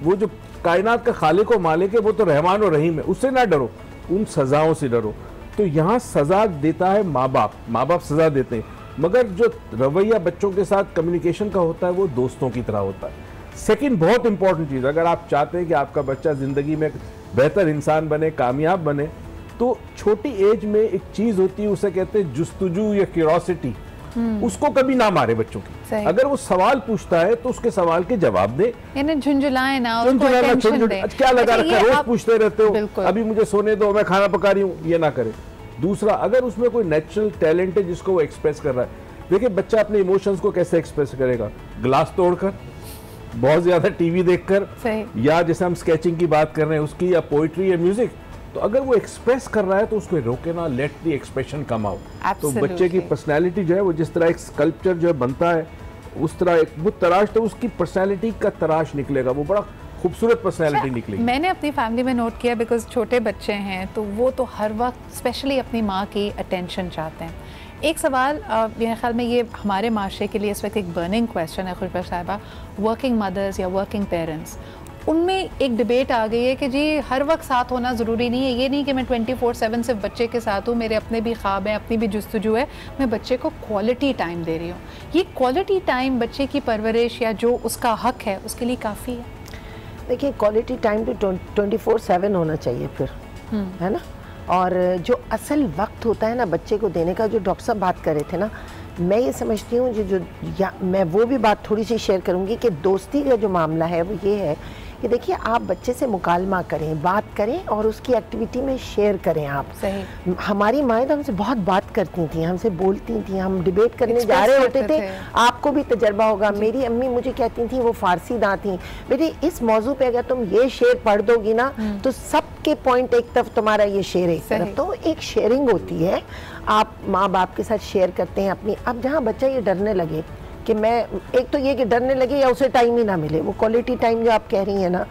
वो जो कायनात का खालिक व मालिक है, वो तो रहमान और रहीम है, उससे ना डरो, उन सज़ाओं से डरो। तो यहाँ सज़ा देता है माँ बाप सज़ा देते हैं, मगर जो रवैया बच्चों के साथ कम्युनिकेशन का होता है वो दोस्तों की तरह होता है। सेकंड बहुत इंपॉर्टेंट चीज़, अगर आप चाहते हैं कि आपका बच्चा ज़िंदगी में बेहतर इंसान बने, कामयाब बने, तो छोटी एज में एक चीज़ होती है, उसे कहते हैं जुस्तजू या क्यूरोसिटी। उसको कभी ना मारे बच्चों की। अगर वो सवाल पूछता है तो उसके सवाल के जवाब दे, यानी झुंझुलाएं ना, उसको अटेंशन दें। क्या लगा रखा, रोज पूछते रहते हो, अभी मुझे सोने दो, मैं खाना पका रही हूँ, ये ना करे। दूसरा, अगर उसमें कोई नेचुरल टैलेंट है जिसको वो एक्सप्रेस कर रहा है, देखिए बच्चा अपने इमोशंस को कैसे एक्सप्रेस करेगा? ग्लास तोड़कर, बहुत ज्यादा टीवी देखकर, या जैसे हम स्केचिंग की बात कर रहे हैं उसकी, या पोइट्री या म्यूजिक, तो अगर वो एक्सप्रेस कर रहा है तो उसको रोके ना, let the expression come out. तो बच्चे की पर्सनैलिटी जो है वो जिस तरह एक स्कल्पचर जो है बनता है उस तरह एक वो तराश, तो उसकी पर्सनैलिटी का तराश निकलेगा, वो बड़ा खूबसूरत पर्सनैलिटी निकलेगी। मैंने अपनी फैमिली में नोट किया, बिकॉज छोटे बच्चे हैं तो वो तो हर वक्त स्पेशली अपनी माँ की अटेंशन चाहते हैं। एक सवाल मेरे ख्याल में ये हमारे माशरे के लिए इस वक्त एक बर्निंग क्वेश्चन है खुशबू साहिबा, वर्किंग मदर्स या वर्किंग पेरेंट्स, उनमें एक डिबेट आ गई है कि जी हर वक्त साथ होना ज़रूरी नहीं है, ये नहीं कि मैं 24/7 सिर्फ बच्चे के साथ हूँ, मेरे अपने भी ख्वाब हैं, अपनी भी जुस्तजू है, मैं बच्चे को क्वालिटी टाइम दे रही हूँ। ये क्वालिटी टाइम बच्चे की परवरिश या जो उसका हक है उसके लिए काफ़ी है? देखिए, क्वालिटी टाइम तो 24/7 होना चाहिए फिर, है ना। और जो असल वक्त होता है ना बच्चे को देने का, जो डॉक्टर साहब बात कर रहे थे ना, मैं ये समझती हूँ मैं वो भी बात थोड़ी सी शेयर करूँगी कि दोस्ती का जो मामला है वो ये है कि देखिए, आप बच्चे से मुकालमा करें, बात करें और उसकी एक्टिविटी में शेयर करें आप। सही। हमारी माएँ तो हमसे बहुत बात करती थी, हमसे बोलती थी, हम डिबेट करने जा रहे होते थे, आपको भी तजर्बा होगा। मेरी अम्मी मुझे कहती थी, वो फारसी दाँ थी, बेटी इस मौजू पे अगर तुम ये शेर पढ़ दोगी ना तो सबके पॉइंट एक तरफ, तुम्हारा ये शेर एक तरफ। तो एक शेयरिंग होती है, आप माँ बाप के साथ शेयर करते हैं अपनी। अब जहाँ बच्चा ये डरने लगे कि मैं, एक तो ये कि डरने लगे या उसे टाइम ही ना मिले, वो क्वालिटी टाइम जो आप कह रही हैं ना,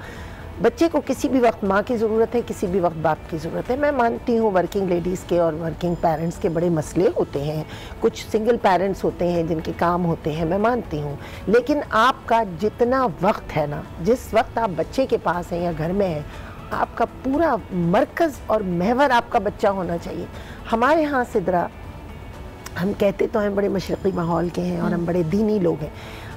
बच्चे को किसी भी वक्त माँ की ज़रूरत है, किसी भी वक्त बाप की ज़रूरत है। मैं मानती हूँ वर्किंग लेडीज़ के और वर्किंग पेरेंट्स के बड़े मसले होते हैं, कुछ सिंगल पेरेंट्स होते हैं जिनके काम होते हैं, मैं मानती हूँ, लेकिन आपका जितना वक्त है ना, जिस वक्त आप बच्चे के पास हैं या घर में हैं, आपका पूरा मरकज़ और महवर आपका बच्चा होना चाहिए। हमारे यहाँ सिदरा, हम कहते तो हैं बड़े मशरक़ी माहौल के हैं और हम बड़े दीनी लोग हैं,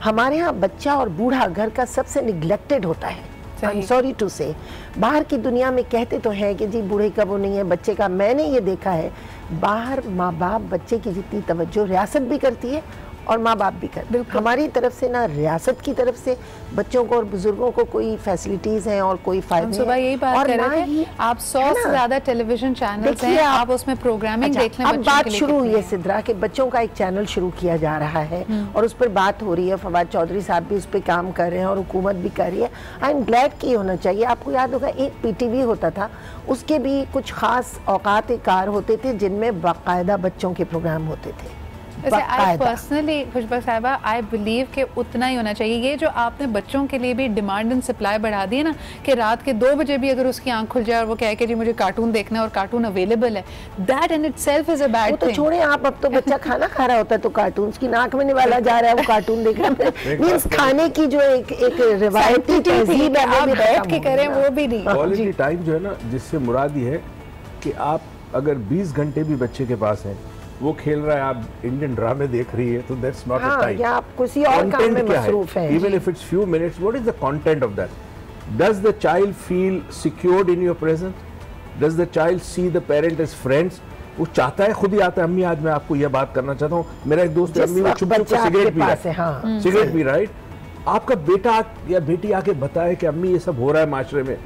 हमारे यहाँ बच्चा और बूढ़ा घर का सबसे निगलेक्टेड होता है। आई एम सॉरी टू से, बाहर की दुनिया में कहते तो हैं कि जी बूढ़े का वो नहीं है, बच्चे का। मैंने ये देखा है बाहर माँ बाप बच्चे की जितनी तवज्जो रियासत भी करती है और माँ बाप भी करते हैं, हमारी तरफ से ना रियासत की तरफ से बच्चों को और बुजुर्गों को कोई फैसिलिटीज हैं और कोई फायदे सुबह यही बात कर रहे थे, आप 100 से ज्यादा टेलीविजन चैनल्स हैं, आप उसमें प्रोग्रामिंग देख लें। अब बात शुरू हुई है सिद्रा के बच्चों का एक चैनल शुरू किया जा रहा है और उस पर बात हो रही है, फवाद चौधरी साहब भी उस पर काम कर रहे हैं और हुकूमत भी कर रही है। आई एम ग्लैड कि होना चाहिए। आपको याद होगा एक PTV होता था, उसके भी कुछ खास औकात कार होते थे जिनमें बाकायदा बच्चों के प्रोग्राम होते थे। आई पर्सनली खुशबू साहिबा, आई बिलीव कि उतना ही होना चाहिए। ये जो आपने बच्चों के लिए भी डिमांड एंड सप्लाई बढ़ा दी है ना, कि रात के 2 बजे भी अगर उसकी आंख खुल जाए और वो कहे कि जी मुझे कार्टून देखना है और कार्टून अवेलेबल है, that in itself is a bad thing. तो छोड़े आप, अब तो बच्चा खाना खा रहा होता है तो कार्टून की नाक में निवाला जा रहा है, वो कार्टून देख रहा है। मींस खाने की जो एक रिवायती तहजीब है वो भी बैठ के करें, वो भी नहीं। क्वालिटी टाइम जो है ना, जिससे मुराद ये है कि आप अगर 20 घंटे भी बच्चे के पास हैं, वो खेल रहा है, आप इंडियन ड्रामे देख रही है, तो दैट्स नॉट अ टाइम। या आप किसी और काम में मसरूफ हैं। Even if it's few minutes, what is the content of that? Does the child feel secured in your presence? Does the child see the parent as friends? वो चाहता है, खुद ही आता है, अम्मी आज मैं आपको यह बात करना चाहता हूँ, मेरा एक दोस्त है, अम्मी वो छुप छुप सिगरेट पी रहा है, सिगरेट पी, राइट? आपका बेटा या बेटी आके बताए कि अम्मी ये सब हो रहा है माशरे में,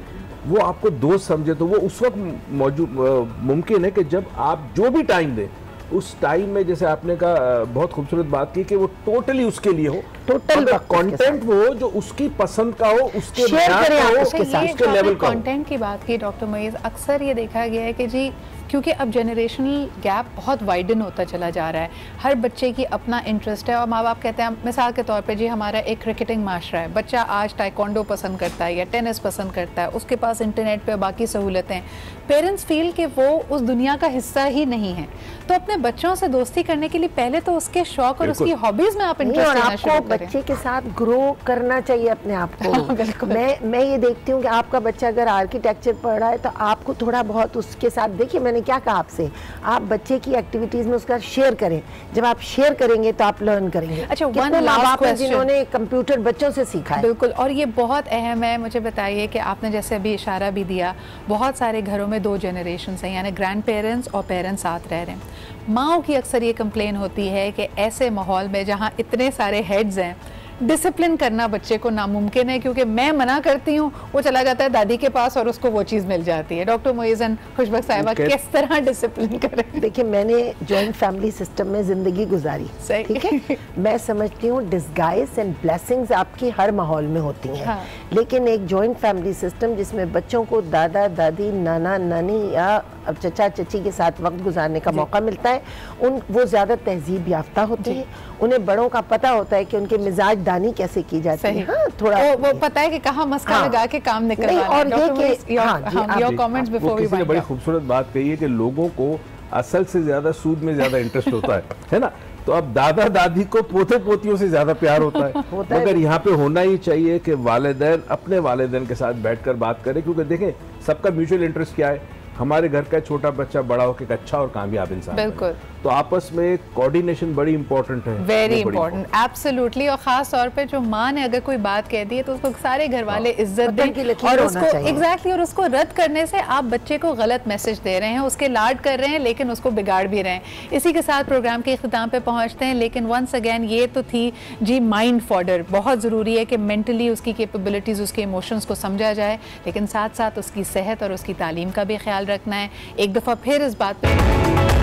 वो आपको दोस्त समझे, तो वो उस वक्त मौजूद मुमकिन है कि जब आप जो भी टाइम दें, उस टाइम में, जैसे आपने कहा, बहुत खूबसूरत बात की कि वो टोटली उसके लिए हो, टोटल कंटेंट वो जो उसकी पसंद का हो, उसके लेवल का कंटेंट की बात की डॉक्टर मोइज। अक्सर ये देखा गया है कि जी क्योंकि अब जनरेशनल गैप बहुत वाइडन होता चला जा रहा है, हर बच्चे की अपना इंटरेस्ट है और माँ बाप कहते हैं, मिसाल के तौर पे जी हमारा एक क्रिकेटिंग माशरा है, बच्चा आज टाइकोंडो पसंद करता है या टेनिस पसंद करता है, उसके पास इंटरनेट पे बाकी सहूलतें, पेरेंट्स फील कि वो उस दुनिया का हिस्सा ही नहीं है। तो अपने बच्चों से दोस्ती करने के लिए पहले तो उसके शौक और उसकी हॉबीज में आप इंटरेस्ट लेना शुरू करें। बच्चे के साथ ग्रो करना चाहिए अपने आप को। मैं ये देखती हूँ कि आपका बच्चा अगर आर्किटेक्चर पढ़ रहा है तो आपको थोड़ा बहुत उसके साथ, देखिए मैंने क्या कहा आपसे, आप बच्चे की एक्टिविटीज में उसका शेयर करें। जब आप शेयर करेंगे तो आप लर्न करेंगे। अच्छा, वन लास्ट क्वेश्चन, जिन्होंने कंप्यूटर बच्चों से सीखा है। बिल्कुल, और ये बहुत अहम है। मुझे बताइए कि आपने जैसे अभी इशारा भी दिया, बहुत सारे घरों में 2 जनरेशन हैं, यानी ग्रैंड पेरेंट्स और पेरेंट्स साथ रह रहे हैं। माओ की अक्सर ये कंप्लेन होती है कि ऐसे माहौल में जहाँ इतने सारे हेड्स हैं, डिसिप्लिन करना बच्चे को नामुमकिन है, क्योंकि मैं मना करती हूँ, वो चला जाता है दादी के पास और उसको वो चीज़ मिल जाती है। डॉक्टर मोइज़न खुशबक साहिबा, किस तरह डिसिप्लिन करें? देखिए, मैंने जॉइंट फैमिली सिस्टम में ज़िंदगी गुजारी, ठीक है। मैं समझती हूँ डिस्गाइज एंड ब्लेसिंग्स आपकी हर माहौल में होती हैं, हाँ। लेकिन एक जॉइंट फैमिली सिस्टम जिसमें बच्चों को दादा दादी, नाना नानी या अब चचा चची के साथ वक्त गुजारने का मौका मिलता है, वो ज़्यादा तहजीब याफ्ता होते हैं, उन्हें बड़ों का पता होता है कि उनके मिजाज दानी कैसे की जाती है, हाँ, थोड़ा वो पता है कि कहाँ मस्का लगा के काम निकलवाना है। और ये कि your comments before we wind up, बड़ी खूबसूरत बात कही है कि लोगों को असल से ज्यादा सूद में ज्यादा इंटरेस्ट होता है ना। तो अब दादा दादी को पोते पोतियों से ज्यादा प्यार होता है मगर यहाँ पे होना ही चाहिए कि वालिदैन अपने वालिदैन के साथ बैठकर बात करें, क्योंकि देखें सबका म्यूचुअल इंटरेस्ट क्या है, हमारे घर का छोटा बच्चा बड़ा होकर अच्छा और कामयाब इंसान, बिल्कुल, तो आपस में कोऑर्डिनेशन बड़ी इंपॉर्टेंट है, वेरी इंपॉर्टेंट, एब्सोल्युटली। और खास तौर पे जो माँ ने अगर कोई बात कह दी है तो उसको सारे घर वाले इज्जत दें और उसको एग्जैक्टली और उसको रद्द करने से आप बच्चे को गलत मैसेज दे रहे हैं, उसके लाड कर रहे हैं लेकिन उसको बिगाड़ भी रहे हैं। इसी के साथ प्रोग्राम के इख्तिताम पे पहुंचते हैं, लेकिन वंस अगेन ये तो थी जी माइंड फॉडर। बहुत ज़रूरी है कि मेंटली उसकी कैपेबिलिटीज़, उसके इमोशंस को समझा जाए, लेकिन साथ साथ उसकी सेहत और उसकी तालीम का भी ख्याल रखना है। एक दफ़ा फिर इस बात पर